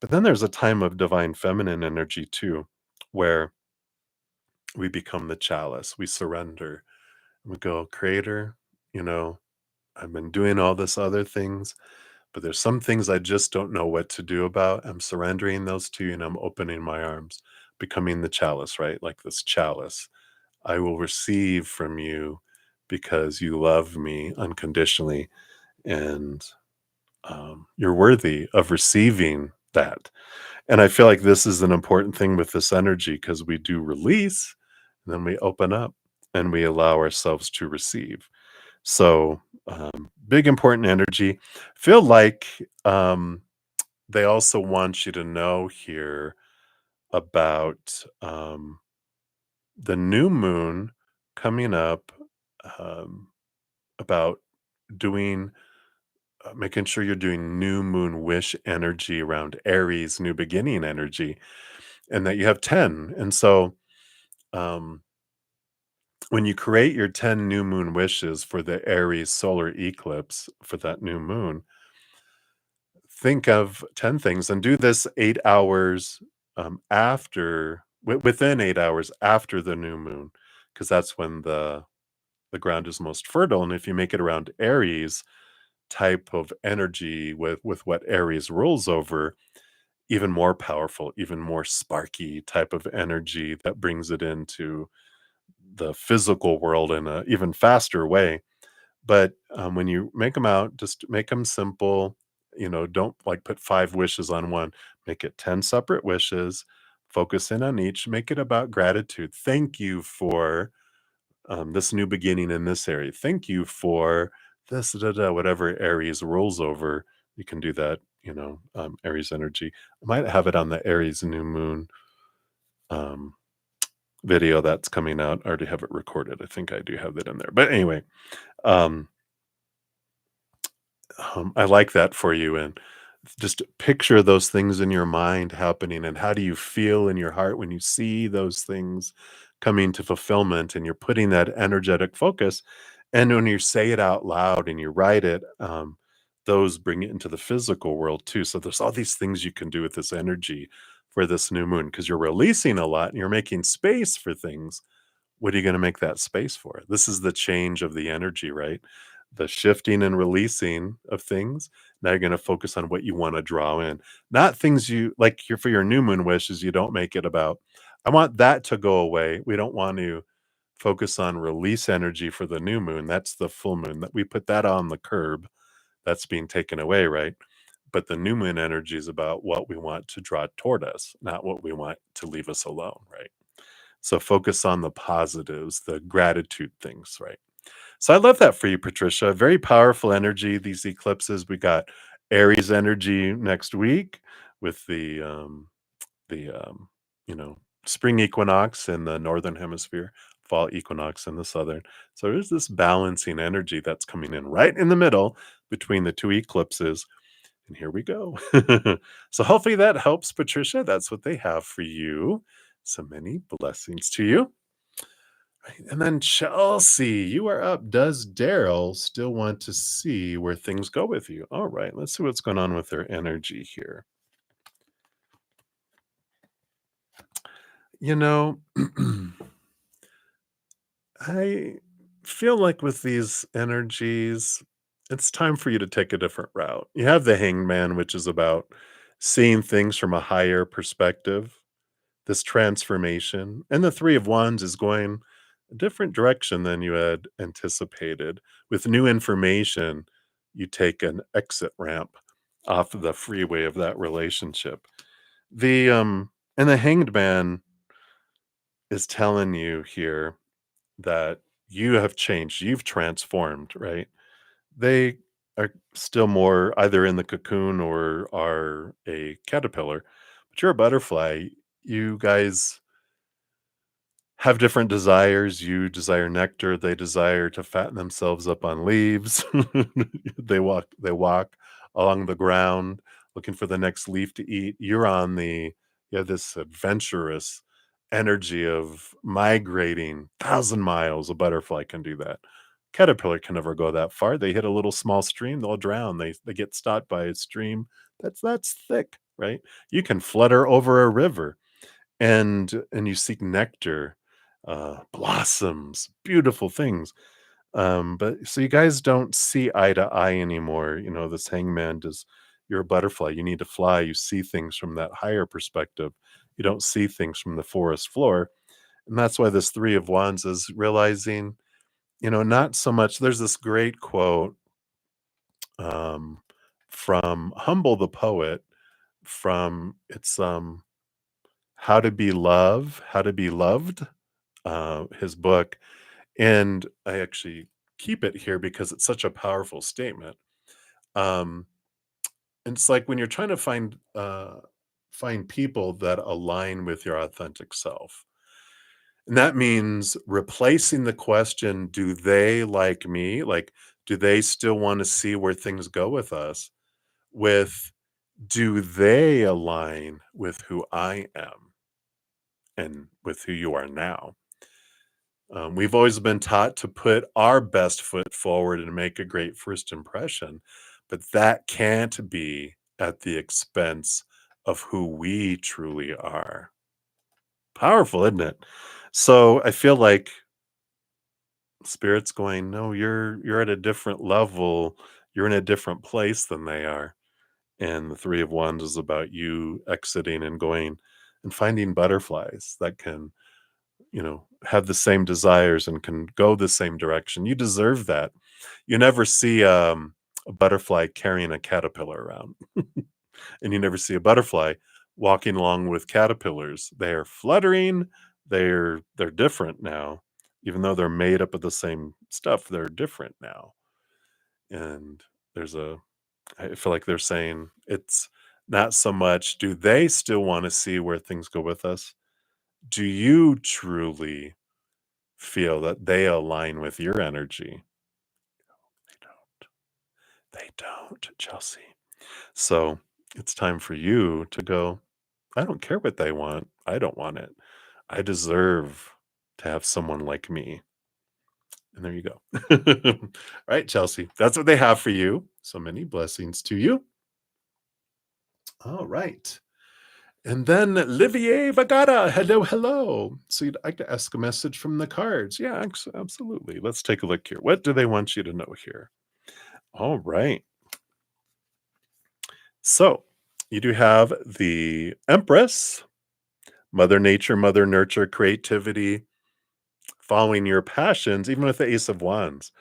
But then there's a time of divine feminine energy too, where we become the chalice, we surrender, we go, Creator, you know, I've been doing all this other things, but there's some things I just don't know what to do about. I'm surrendering those to you and I'm opening my arms, becoming the chalice, right? Like this chalice. I will receive from you because you love me unconditionally and you're worthy of receiving that. And I feel like this is an important thing with this energy because we do release, and then we open up and we allow ourselves to receive. So, big important energy. Feel like they also want you to know here about the new moon coming up, um, about doing making sure you're doing new moon wish energy around Aries new beginning energy, and that you have 10. And so um when you create your 10 new moon wishes for the Aries solar eclipse for that new moon, think of 10 things and do this 8 hours within 8 hours after the new moon, because that's when the ground is most fertile. And if you make it around Aries type of energy with what Aries rules over, even more powerful, even more sparky type of energy that brings it into the physical world in a even faster way. But when you make them out, just make them simple. Don't like put 5 wishes on one. Make it 10 separate wishes. Focus in on each. Make it about gratitude. Thank you for this new beginning in this area. Thank you for this, da, da, whatever Aries rolls over. You can do that, Aries energy. I might have it on the Aries new moon um, video that's coming out. I already have it recorded. I think I do have that in there. But anyway, um, I like that for you. And just picture those things in your mind happening. And how do you feel in your heart when you see those things coming to fulfillment and you're putting that energetic focus? And when you say it out loud and you write it, those bring it into the physical world too. So there's all these things you can do with this energy for this new moon because you're releasing a lot and you're making space for things. What are you going to make that space for? This is the change of the energy, right? The shifting and releasing of things. Now you're going to focus on what you want to draw in, not things you like for your new moon wishes. You don't make it about, I want that to go away. We don't want to focus on release energy for the new moon. That's the full moon that we put that on the curb. That's being taken away, right? But the new moon energy is about what we want to draw toward us, not what we want to leave us alone, right? So focus on the positives, the gratitude things, right? So I love that for you, Patricia. Very powerful energy, these eclipses. We got Aries energy next week with the you know, spring equinox in the northern hemisphere, fall equinox in the southern. So there's this balancing energy that's coming in right in the middle between the two eclipses. And here we go. So hopefully that helps, Patricia. That's what they have for you. So many blessings to you. Right, and then Chelsea, you are up. Does Daryl still want to see where things go with you? All right, let's see what's going on with their energy here. You know, I feel like with these energies, it's time for you to take a different route. You have the hangman, which is about seeing things from a higher perspective, this transformation. And the Three of Wands is going a different direction than you had anticipated. With new information, you take an exit ramp off of the freeway of that relationship. And the hanged man is telling you here that you have changed, you've transformed, right? They are still more either in the cocoon or are a caterpillar, but you're a butterfly. You guys have different desires. You desire nectar, they desire to fatten themselves up on leaves. They walk along the ground looking for the next leaf to eat. You're on the you have this adventurous energy of migrating 1,000 miles. A butterfly can do that. Caterpillar can never go that far. They hit a little small stream, they'll drown. They get stopped by a stream that's thick, right? You can flutter over a river and you seek nectar, blossoms, beautiful things. But so you guys don't see eye to eye anymore. This hangman does. You're a butterfly. You need to fly. You see things from that higher perspective. You don't see things from the forest floor. And that's why this Three of Wands is realizing, not so much. There's this great quote um, from Humble the Poet from it's How to Be Loved, his book. And I actually keep it here because it's such a powerful statement. Um, and it's like when you're trying to find people that align with your authentic self. And that means replacing the question, do they like me? Like, do they still want to see where things go with us? With, do they align with who I am and with who you are now? We've always been taught to put our best foot forward and make a great first impression, but that can't be at the expense of who we truly are. Powerful, isn't it? So I feel like spirit's going, no, you're at a different level. You're in a different place than they are. And the Three of Wands is about you exiting and going and finding butterflies that can have the same desires and can go the same direction. You deserve that. You never see a butterfly carrying a caterpillar around, and you never see a butterfly walking along with caterpillars. They are fluttering. They're different now, even though they're made up of the same stuff. They're different now, and there's a. I feel like they're saying it's not so much. Do they still want to see where things go with us? Do you truly feel that they align with your energy? They don't. They don't, Chelsea. So it's time for you to go, I don't care what they want. I don't want it. I deserve to have someone like me. And there you go. All right, Chelsea. That's what they have for you. So many blessings to you. All right. And then Livier Vergara, hello, hello. So you'd like to ask a message from the cards? Yeah, absolutely. Let's take a look here. What do they want you to know here? All right. So you do have the Empress, Mother Nature, Mother Nurture, creativity, following your passions, even with the Ace of Wands.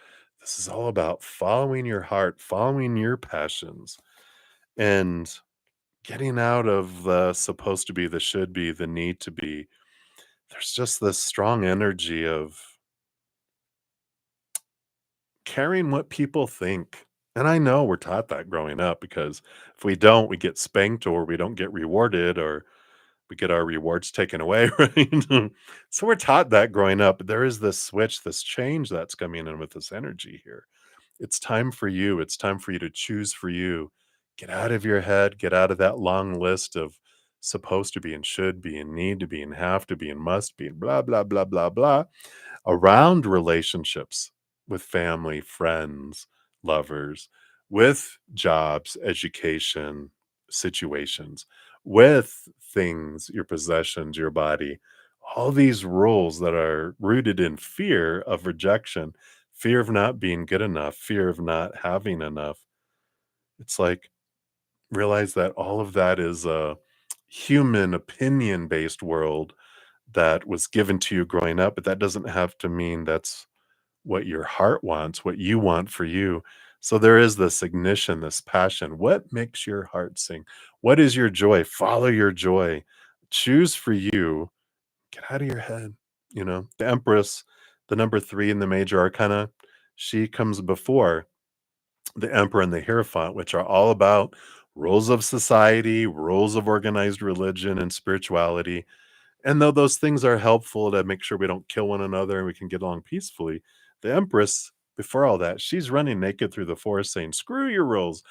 This is all about following your heart, following your passions, and getting out of the supposed to be, the should be, the need to be. There's just this strong energy of caring what people think. And I know we're taught that growing up because if we don't, we get spanked or we don't get rewarded or we get our rewards taken away, right? So we're taught that growing up. But there is this switch, this change that's coming in with this energy here. It's time for you. It's time for you to choose for you. Get out of your head, get out of that long list of supposed to be and should be and need to be and have to be and must be and blah, blah, blah, blah, blah around relationships with family, friends, lovers, with jobs, education, situations, with things, your possessions, your body, all these rules that are rooted in fear of rejection, fear of not being good enough, fear of not having enough. It's like realize that all of that is a human opinion based world that was given to you growing up, but that doesn't have to mean that's what your heart wants, what you want for you. So there is this ignition, this passion. What makes your heart sing? What is your joy? Follow your joy. Choose for you. Get out of your head. The Empress, the number three in the major arcana, she comes before the Emperor and the Hierophant, which are all about rules of society, rules of organized religion and spirituality. And though those things are helpful to make sure we don't kill one another and we can get along peacefully, the Empress, before all that, she's running naked through the forest saying, screw your rules.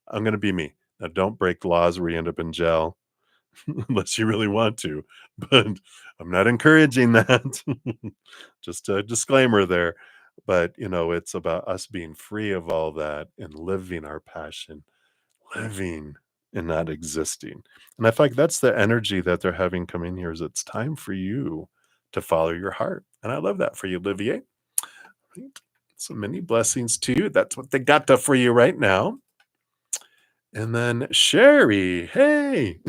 I'm going to be me. Now, don't break laws where you end up in jail unless you really want to. But I'm not encouraging that. Just a disclaimer there. But, it's about us being free of all that and living our passion, living and not existing. And I feel like that's the energy that they're having come in here is it's time for you to follow your heart. And I love that for you, Olivier. Right. So many blessings to you. That's what they got for you right now. And then Shari, hey.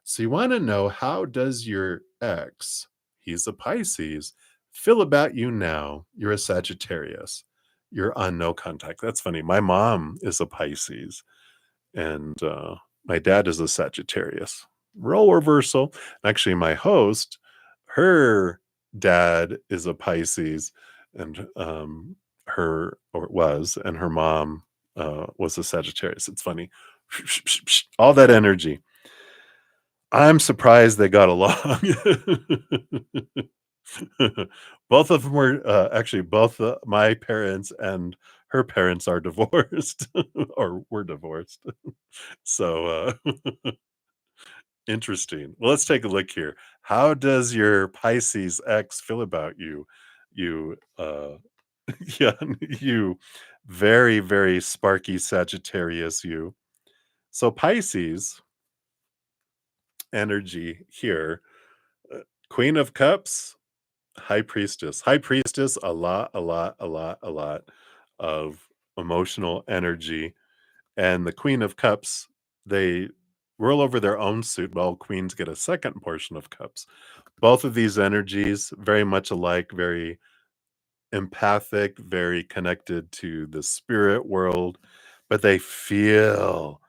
So you want to know, how does your ex, he's a Pisces, feel about you now? You're a Sagittarius. You're on no contact. That's funny. My mom is a Pisces and my dad is a Sagittarius. Role reversal. Actually, my host, her dad is a Pisces, and her or was, and her mom was a Sagittarius. It's funny, all that energy. I'm surprised they got along. Both of them were actually both my parents and her parents are divorced or were divorced. So interesting. Well, let's take a look here. How does your Pisces ex feel about you? You yeah, you very, very sparky Sagittarius, you. So Pisces energy here. Queen of Cups, High Priestess. High Priestess, a lot of emotional energy. And the Queen of Cups, they roll over their own suit while queens get a second portion of cups. Both of these energies very much alike, very empathic, very connected to the spirit world, but they feel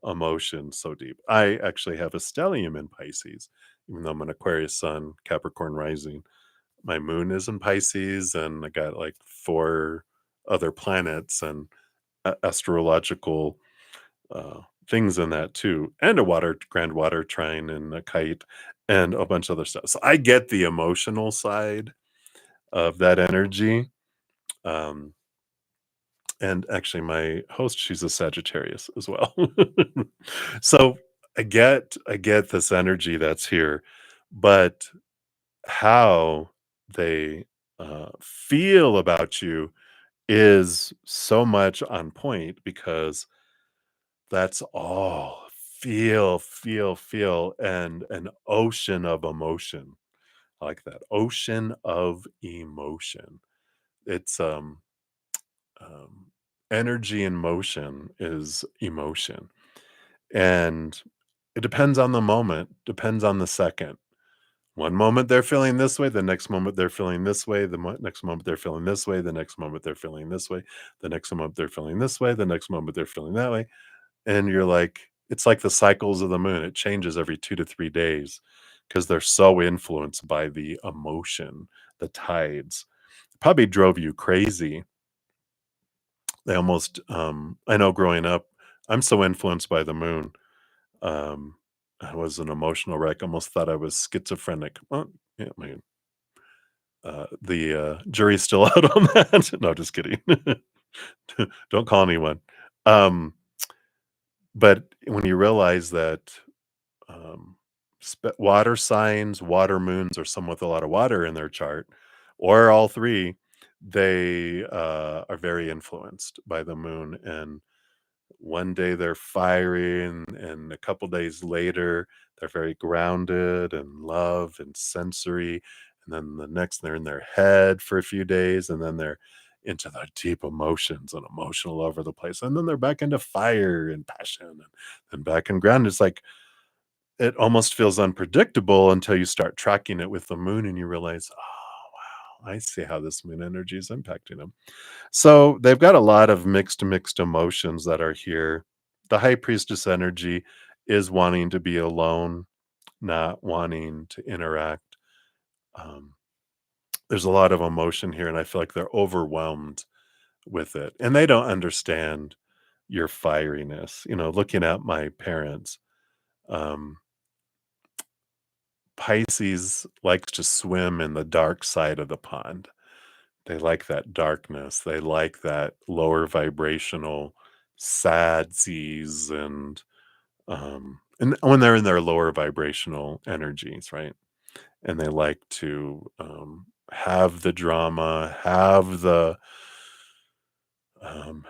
emotion so deep. I actually have a stellium in Pisces, even though I'm an Aquarius sun, Capricorn rising. My moon is in Pisces, and I got like 4 other planets and astrological things in that too, and a water grand water trine and a kite and a bunch of other stuff. So I get the emotional side of that energy. Um, and actually, my host, she's a Sagittarius as well. So I get this energy that's here, but how they feel about you is so much on point because that's all feel, and an ocean of emotion. I like that ocean of emotion. It's um, energy in motion is emotion, and it depends on the moment, depends on the second. One moment they're feeling this way, the next moment they're feeling this way, next moment they're feeling this way, the next moment they're feeling this way, the next moment they're feeling this way, the next moment they're feeling that way. And you're like, it's like the cycles of the moon. It changes every 2 to 3 days because they're so influenced by the emotion, the tides. Probably drove you crazy. They almost I know growing up, I'm so influenced by the moon. Um, I was an emotional wreck, almost thought I was schizophrenic. Well, yeah, the jury's still out on that. No, just kidding. Don't call anyone. Um, but when you realize that um, water signs, water moons, or some with a lot of water in their chart, or all three, they are very influenced by the moon. And one day they're fiery, and a couple days later, they're very grounded and love and sensory. And then the next, they're in their head for a few days, and then they're into the deep emotions and emotional all over the place. And then they're back into fire and passion and then back in ground. It's like it almost feels unpredictable until you start tracking it with the moon and you realize, oh, wow, I see how this moon energy is impacting them. So they've got a lot of mixed emotions that are here. The high priestess energy is wanting to be alone, not wanting to interact. Um, there's a lot of emotion here, and I feel like they're overwhelmed with it, and they don't understand your fieriness. You know, looking at my parents, um, Pisces likes to swim in the dark side of the pond. They like that darkness. They like that lower vibrational sad seas and when they're in their lower vibrational energies, right? And they like to have the drama, have the um,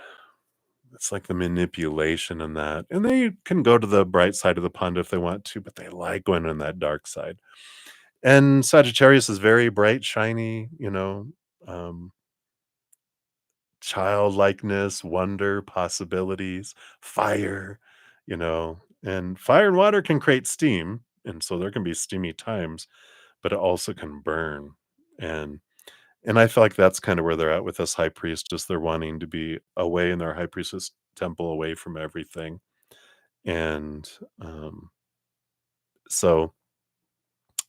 it's like the manipulation in that. And they can go to the bright side of the pond if they want to, but they like going in that dark side. And Sagittarius is very bright, shiny, um, childlikeness, wonder, possibilities, fire, and fire and water can create steam. And so there can be steamy times, but it also can burn. And and I feel like that's kind of where they're at with this high priestess. They're wanting to be away in their high priestess temple, away from everything. And so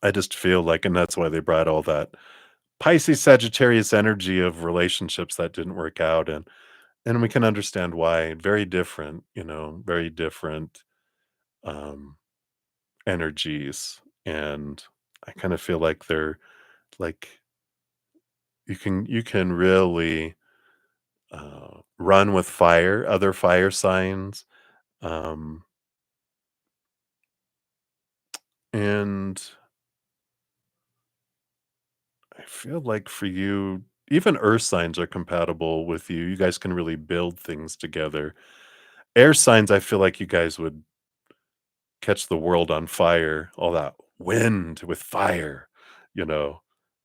I just feel like, and that's why they brought all that Pisces Sagittarius energy of relationships that didn't work out. And we can understand why. Very different, very different um energies. And I kind of feel like they're like you can really run with fire, other fire signs. Um and I feel like for you, even earth signs are compatible with you. You guys can really build things together. Air signs, I feel like you guys would catch the world on fire, all that wind with fire, you know,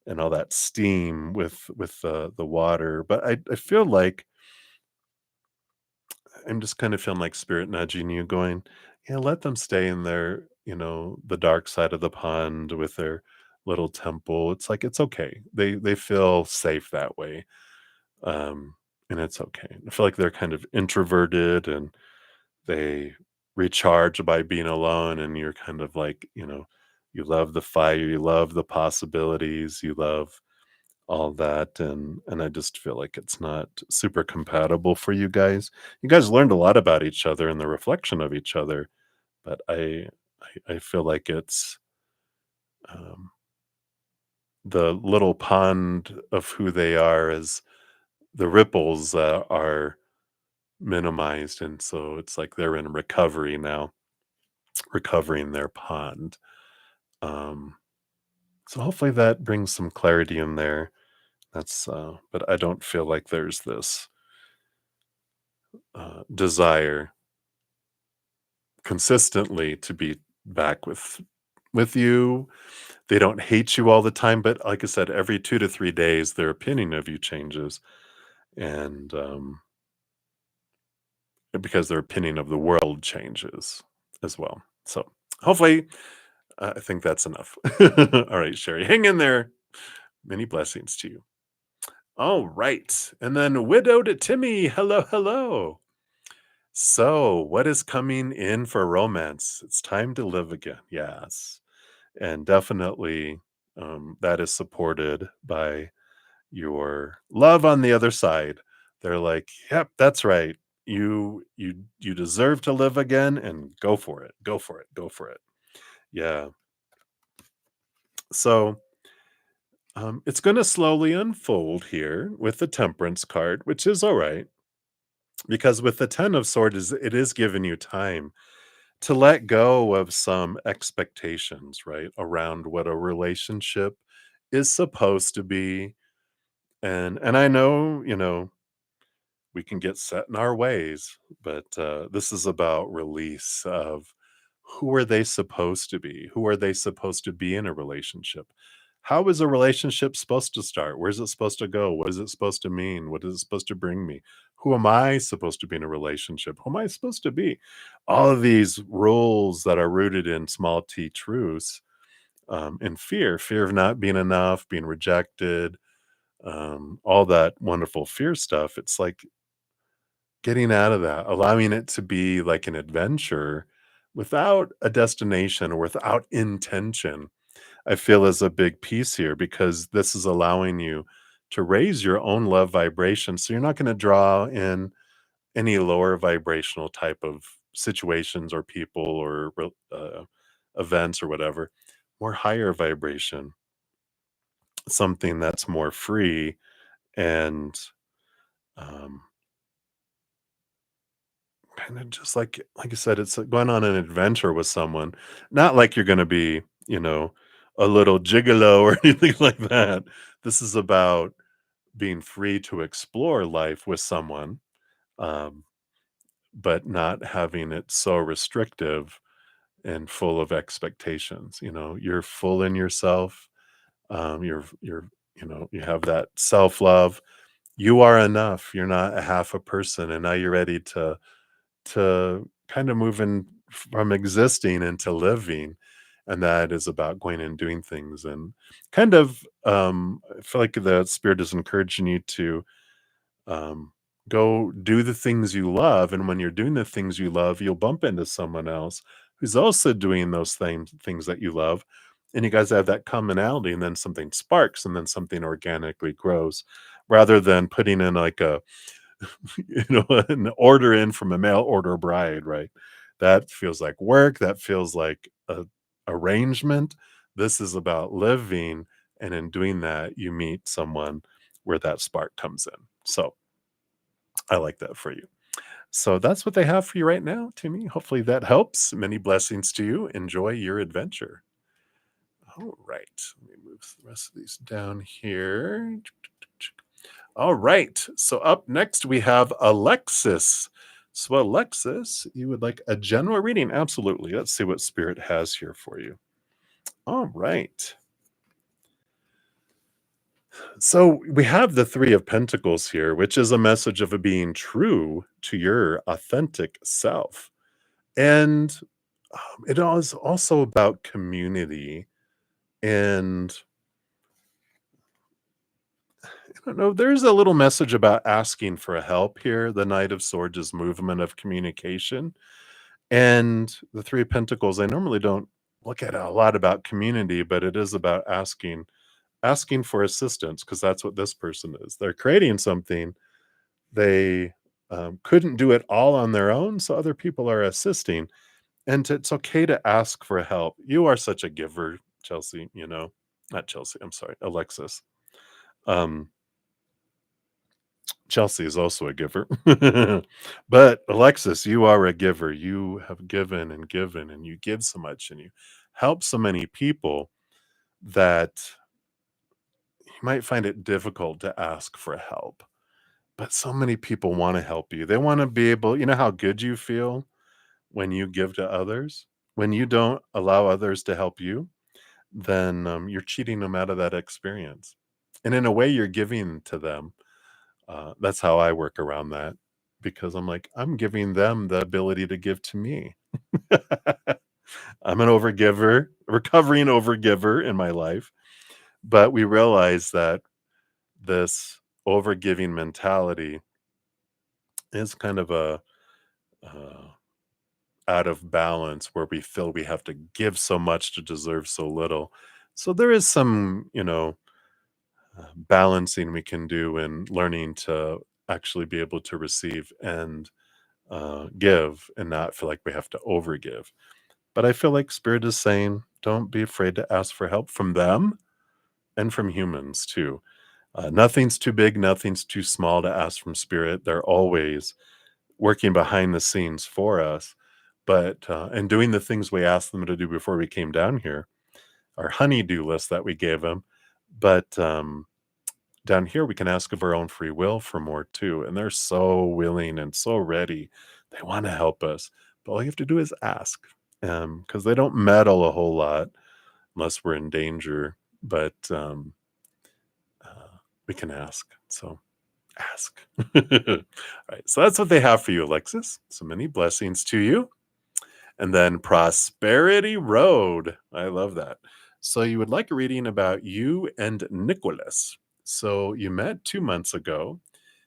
and all that steam with the water. But I feel like I'm just kind of feeling like spirit nudging you, going, yeah, let them stay in their the dark side of the pond with their little temple. It's like it's okay. They feel safe that way. Um, and it's okay. I feel like they're kind of introverted and they recharge by being alone, and you're kind of like, you love the fire, you love the possibilities, you love all that, and I just feel like it's not super compatible for you guys. You guys learned a lot about each other and the reflection of each other, but I feel like it's um, the little pond of who they are is the ripples are minimized, and so it's like they're in recovery now, recovering their pond. Um, so hopefully that brings some clarity in there. But I don't feel like there's this desire consistently to be back with you. They don't hate you all the time, but like I said, every 2 to 3 days, their opinion of you changes, and because their opinion of the world changes as well. So hopefully, I think that's enough. All right, Sherry, hang in there. Many blessings to you. All right, and then widowed Timmy. Hello, hello. So, what is coming in for romance? It's time to live again. Yes. And definitely that is supported by your love on the other side. They're like, "Yep, that's right. You deserve to live again and go for it. Go for it. Go for it." Yeah. So, it's going to slowly unfold here with the Temperance card, which is all right because with the 10 of swords it is giving you time to let go of some expectations, right, around what a relationship is supposed to be. And I know, we can get set in our ways, but this is about release of who are they supposed to be? Who are they supposed to be in a relationship? How is a relationship supposed to start? Where's it supposed to go? What is it supposed to mean? What is it supposed to bring me? Who am I supposed to be in a relationship? Who am I supposed to be? All of these rules that are rooted in small t truths, in fear of not being enough, being rejected, all that wonderful fear stuff. It's like getting out of that, allowing it to be like an adventure without a destination or without intention, I feel is a big piece here because this is allowing you to raise your own love vibration. So you're not going to draw in any lower vibrational type of situations or people or events or whatever, more higher vibration, something that's more free and um, kinda just like I said, it's like going on an adventure with someone. Not like you're gonna be, a little gigolo or anything like that. This is about being free to explore life with someone, um, but not having it so restrictive and full of expectations. You're full in yourself. You have that self-love. You are enough. You're not a half a person, and now you're ready to kind of moving from existing into living, and that is about going and doing things and kind of I feel like the spirit is encouraging you to um go do the things you love, and when you're doing the things you love you'll bump into someone else who's also doing those things that you love, and you guys have that commonality, and then something sparks and then something organically grows rather than putting in like a an order in from a mail order bride, right? That feels like work. That feels like a arrangement. This is about living, and in doing that, you meet someone where that spark comes in. So I like that for you. So that's what they have for you right now, Timmy. Hopefully that helps. Many blessings to you. Enjoy your adventure. All right. Let me move the rest of these down here. All right. So up next we have Alexis. So Alexis, you would like a general reading? Absolutely. Let's see what spirit has here for you. All right. So we have the 3 of Pentacles here, which is a message of being true to your authentic self. And It is also about community, and I don't know, there's a little message about asking for help here. The Knight of Swords is movement of communication, and the Three of Pentacles, I normally don't look at a lot about community, but it is about asking for assistance because that's what this person is. They're creating something. They couldn't do it all on their own, so other people are assisting. And it's okay to ask for help. You are such a giver, Chelsea, not Chelsea, I'm sorry, Alexis. Um, Chelsea is also a giver. But Alexis, you are a giver. You have given, and you give so much, and you help so many people that you might find it difficult to ask for help. But so many people want to help you. They want to be able, how good you feel when you give to others? When you don't allow others to help you, then you're cheating them out of that experience. And in a way, you're giving to them. That's how I work around that because I'm like, I'm giving them the ability to give to me. I'm an overgiver, recovering overgiver in my life. But we realize that this overgiving mentality is kind of a uh, out of balance where we feel we have to give so much to deserve so little. So there is some, balancing we can do in learning to actually be able to receive and give and not feel like we have to overgive. But I feel like Spirit is saying, don't be afraid to ask for help from them and from humans too. Nothing's too big, nothing's too small to ask from Spirit. They're always working behind the scenes for us, but and doing the things we asked them to do before we came down here, our honey-do list that we gave them. But down here, we can ask of our own free will for more too, and they're so willing and so ready. They want to help us, but all you have to do is ask, because they don't meddle a whole lot unless we're in danger. But we can ask. So ask. All right. So that's what they have for you, Alexis. So many blessings to you. And then Prosperity Road. I love that. So you would like a reading about you and Nicholas. So you met 2 months ago.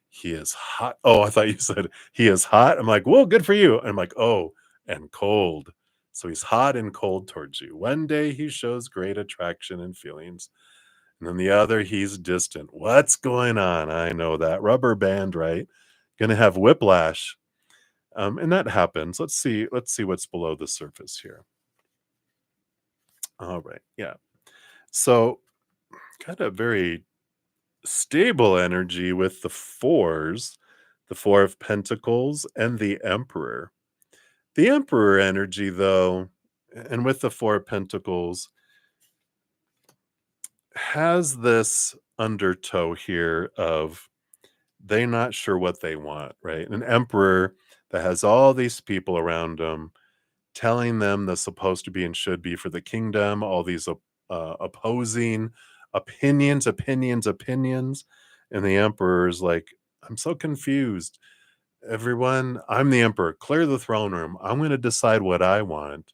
He is hot. Oh, I thought you said he is hot. I'm like, whoa, good for you. I'm like, oh, and cold. So he's hot and cold towards you. One day he shows great attraction and feelings. And then the other, he's distant. What's going on? I know that rubber band, right? Gonna have whiplash. And that happens. Let's see what's below the surface here. All right. Yeah. So got a very stable energy with the fours, the Four of Pentacles and the Emperor. The Emperor energy, though, and with the Four of Pentacles, has this undertow here of they're not sure what they want, right? An emperor that has all these people around him telling them the supposed to be and should be for the kingdom, all these opposing opinions. And the emperor is like, I'm so confused. Everyone, I'm the emperor. Clear the throne room. I'm going to decide what I want.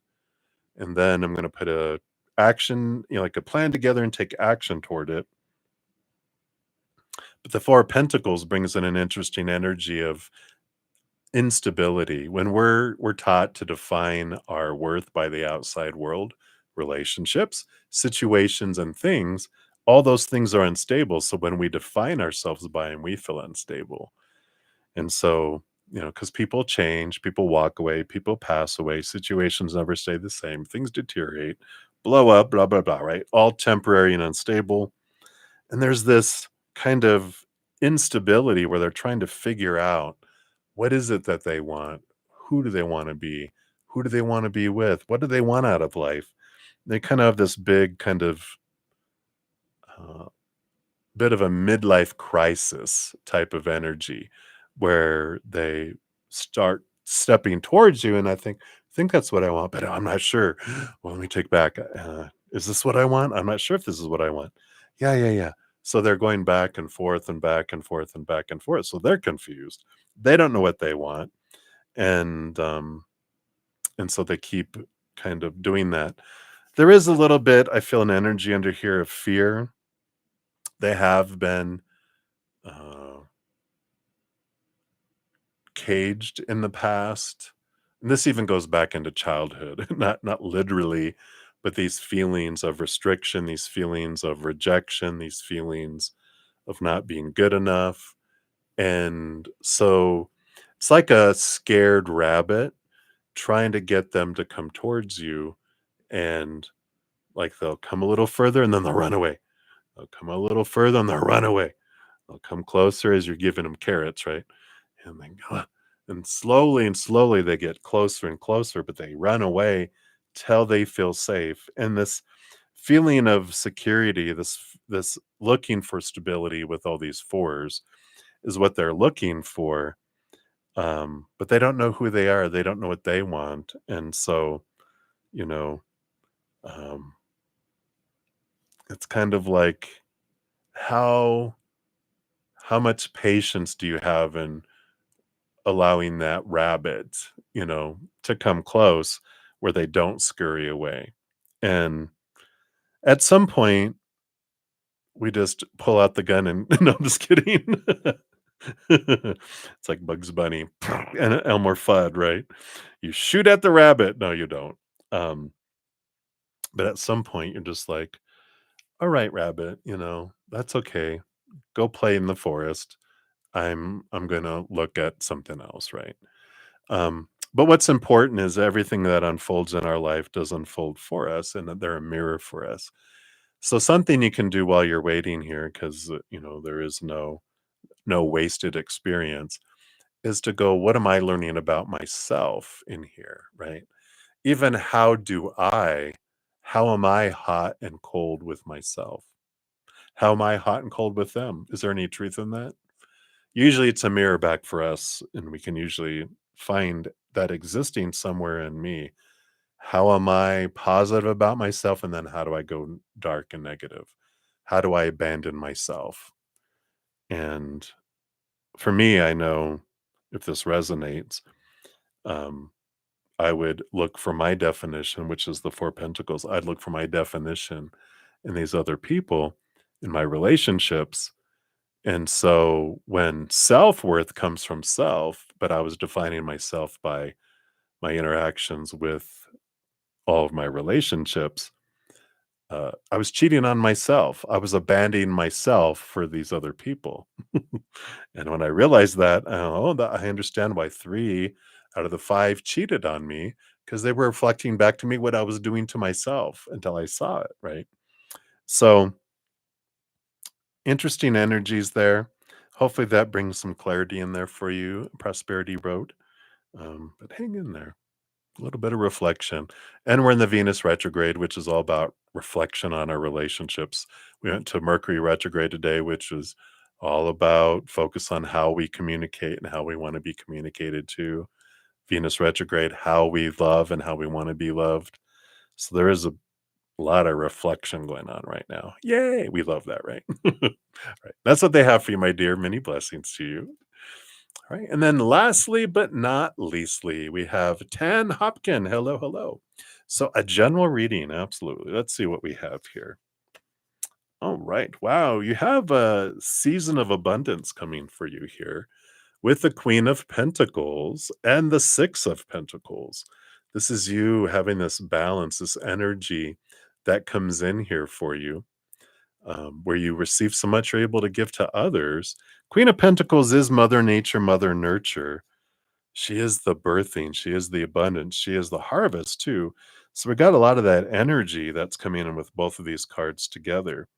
And then I'm going to put a action, like a plan together and take action toward it. But the Four of Pentacles brings in an interesting energy of instability. When we're taught to define our worth by the outside world, relationships, situations, and things, all those things are unstable. So when we define ourselves by them, we feel unstable. And so, because people change, people walk away, people pass away, situations never stay the same, things deteriorate, blow up, blah, blah, blah, right? All temporary and unstable. And there's this kind of instability where they're trying to figure out what is it that they want? Who do they want to be? Who do they want to be with? What do they want out of life? They kind of have this big kind of uh, bit of a midlife crisis type of energy where they start stepping towards you. And I think that's what I want, but I'm not sure. Well, let me take back. Is this what I want? I'm not sure if this is what I want. Yeah, yeah, yeah. So they're going back and forth and back and forth and back and forth. So they're confused. They don't know what they want. And so they keep kind of doing that. There is a little bit, I feel an energy under here of fear. They have been uh, caged in the past. And this even goes back into childhood, not literally, but these feelings of restriction, these feelings of rejection, these feelings of not being good enough. And so it's like a scared rabbit trying to get them to come towards you, and like they'll come a little further and then they'll run away. They'll come a little further and they'll run away. They'll come closer as you're giving them carrots, right? And then and slowly they get closer and closer, but they run away till they feel safe. And this feeling of security, this looking for stability with all these fours is what they're looking for. But they don't know who they are. They don't know what they want. And so, you know, um, it's kind of like how how much patience do you have in allowing that rabbit, to come close where they don't scurry away? And at some point, we just pull out the gun and no, I'm just kidding. It's like Bugs Bunny and Elmer Fudd, right? You shoot at the rabbit. No, you don't. Um, but at some point, you're just like, all right, rabbit, that's okay. Go play in the forest. I'm gonna look at something else, right? But what's important is everything that unfolds in our life does unfold for us, and that they're a mirror for us. So something you can do while you're waiting here, because there is no wasted experience, is to go, what am I learning about myself in here, right? Even how am I hot and cold with myself? How am I hot and cold with them? Is there any truth in that? Usually it's a mirror back for us, and we can usually find that existing somewhere in me. How am I positive about myself? And then how do I go dark and negative? How do I abandon myself? And for me, I know if this resonates, um, I would look for my definition, which is the Four Pentacles. I'd look for my definition in these other people, in my relationships. And so when self-worth comes from self, but I was defining myself by my interactions with all of my relationships, I was cheating on myself. I was abandoning myself for these other people. And when I realized that, I understand why 3 out of the 5 cheated on me, because they were reflecting back to me what I was doing to myself until I saw it, right? So interesting energies there. Hopefully that brings some clarity in there for you, Prosperity Road. But hang in there. A little bit of reflection. And we're in the Venus retrograde, which is all about reflection on our relationships. We went to Mercury retrograde today, which was all about focus on how we communicate and how we want to be communicated to. Venus retrograde, how we love and how we want to be loved. So there is a lot of reflection going on right now. Yay! We love that, right? Right. That's what they have for you, my dear. Many blessings to you. All right. And then lastly, but not leastly, we have Tan Hopkin. Hello, hello. So a general reading, absolutely. Let's see what we have here. All right. Wow. You have a season of abundance coming for you here with the Queen of Pentacles and the Six of Pentacles. This is you having this balance, this energy that comes in here for you, where you receive so much you're able to give to others. Queen of Pentacles is Mother Nature, Mother Nurture. She is the birthing, she is the abundance, she is the harvest too. So we got a lot of that energy that's coming in with both of these cards together.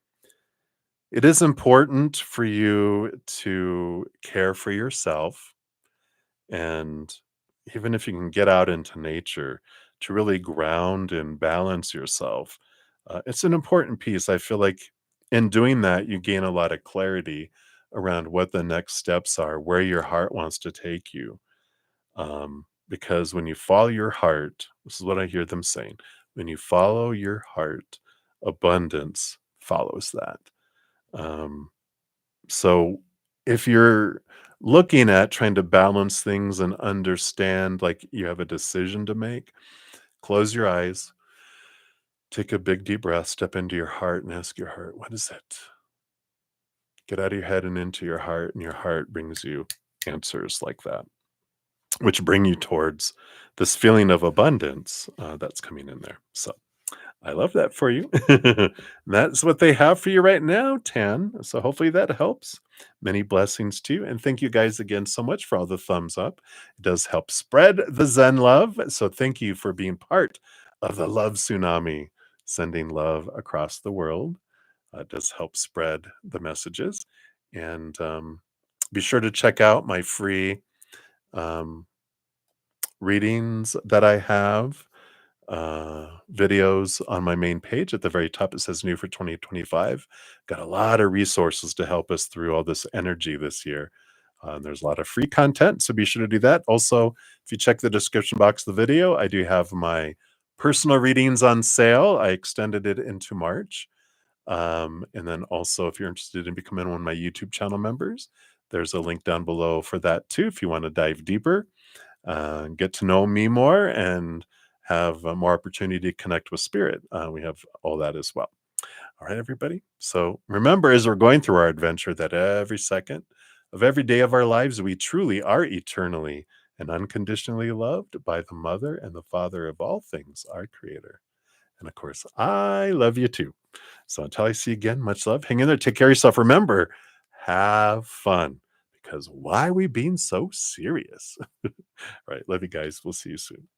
It is important for you to care for yourself, and even if you can get out into nature to really ground and balance yourself, it's an important piece. I feel like in doing that, you gain a lot of clarity around what the next steps are, where your heart wants to take you. Because when you follow your heart, this is what I hear them saying, when you follow your heart, abundance follows that. Um, so if you're looking at trying to balance things and understand, like you have a decision to make, Close your eyes. Take a big deep breath. Step into your heart and ask your heart, what is it? Get out of your head and into your heart, and your heart brings you answers like that, which bring you towards this feeling of abundance that's coming in there. So I love that for you. That's what they have for you right now, Tan. So hopefully that helps. Many blessings to you. And thank you guys again so much for all the thumbs up. It does help spread the Zen love. So thank you for being part of the love tsunami, sending love across the world. It does help spread the messages. And be sure to check out my free um, readings that I have, videos on my main page. At the very top, it says new for 2025. Got a lot of resources to help us through all this energy this year. There's a lot of free content, so be sure to do that. Also, if you check the description box of the video, I do have my personal readings on sale. I extended it into March. And then also, if you're interested in becoming one of my YouTube channel members, there's a link down below for that too, if you want to dive deeper, get to know me more, and have more opportunity to connect with spirit. We have all that as well. All right, everybody. So remember, as we're going through our adventure, that every second of every day of our lives, we truly are eternally and unconditionally loved by the mother and the father of all things, our creator. And of course, I love you too. So until I see you again, much love. Hang in there. Take care of yourself. Remember, have fun, because why are we being so serious? All right. Love you guys. We'll see you soon.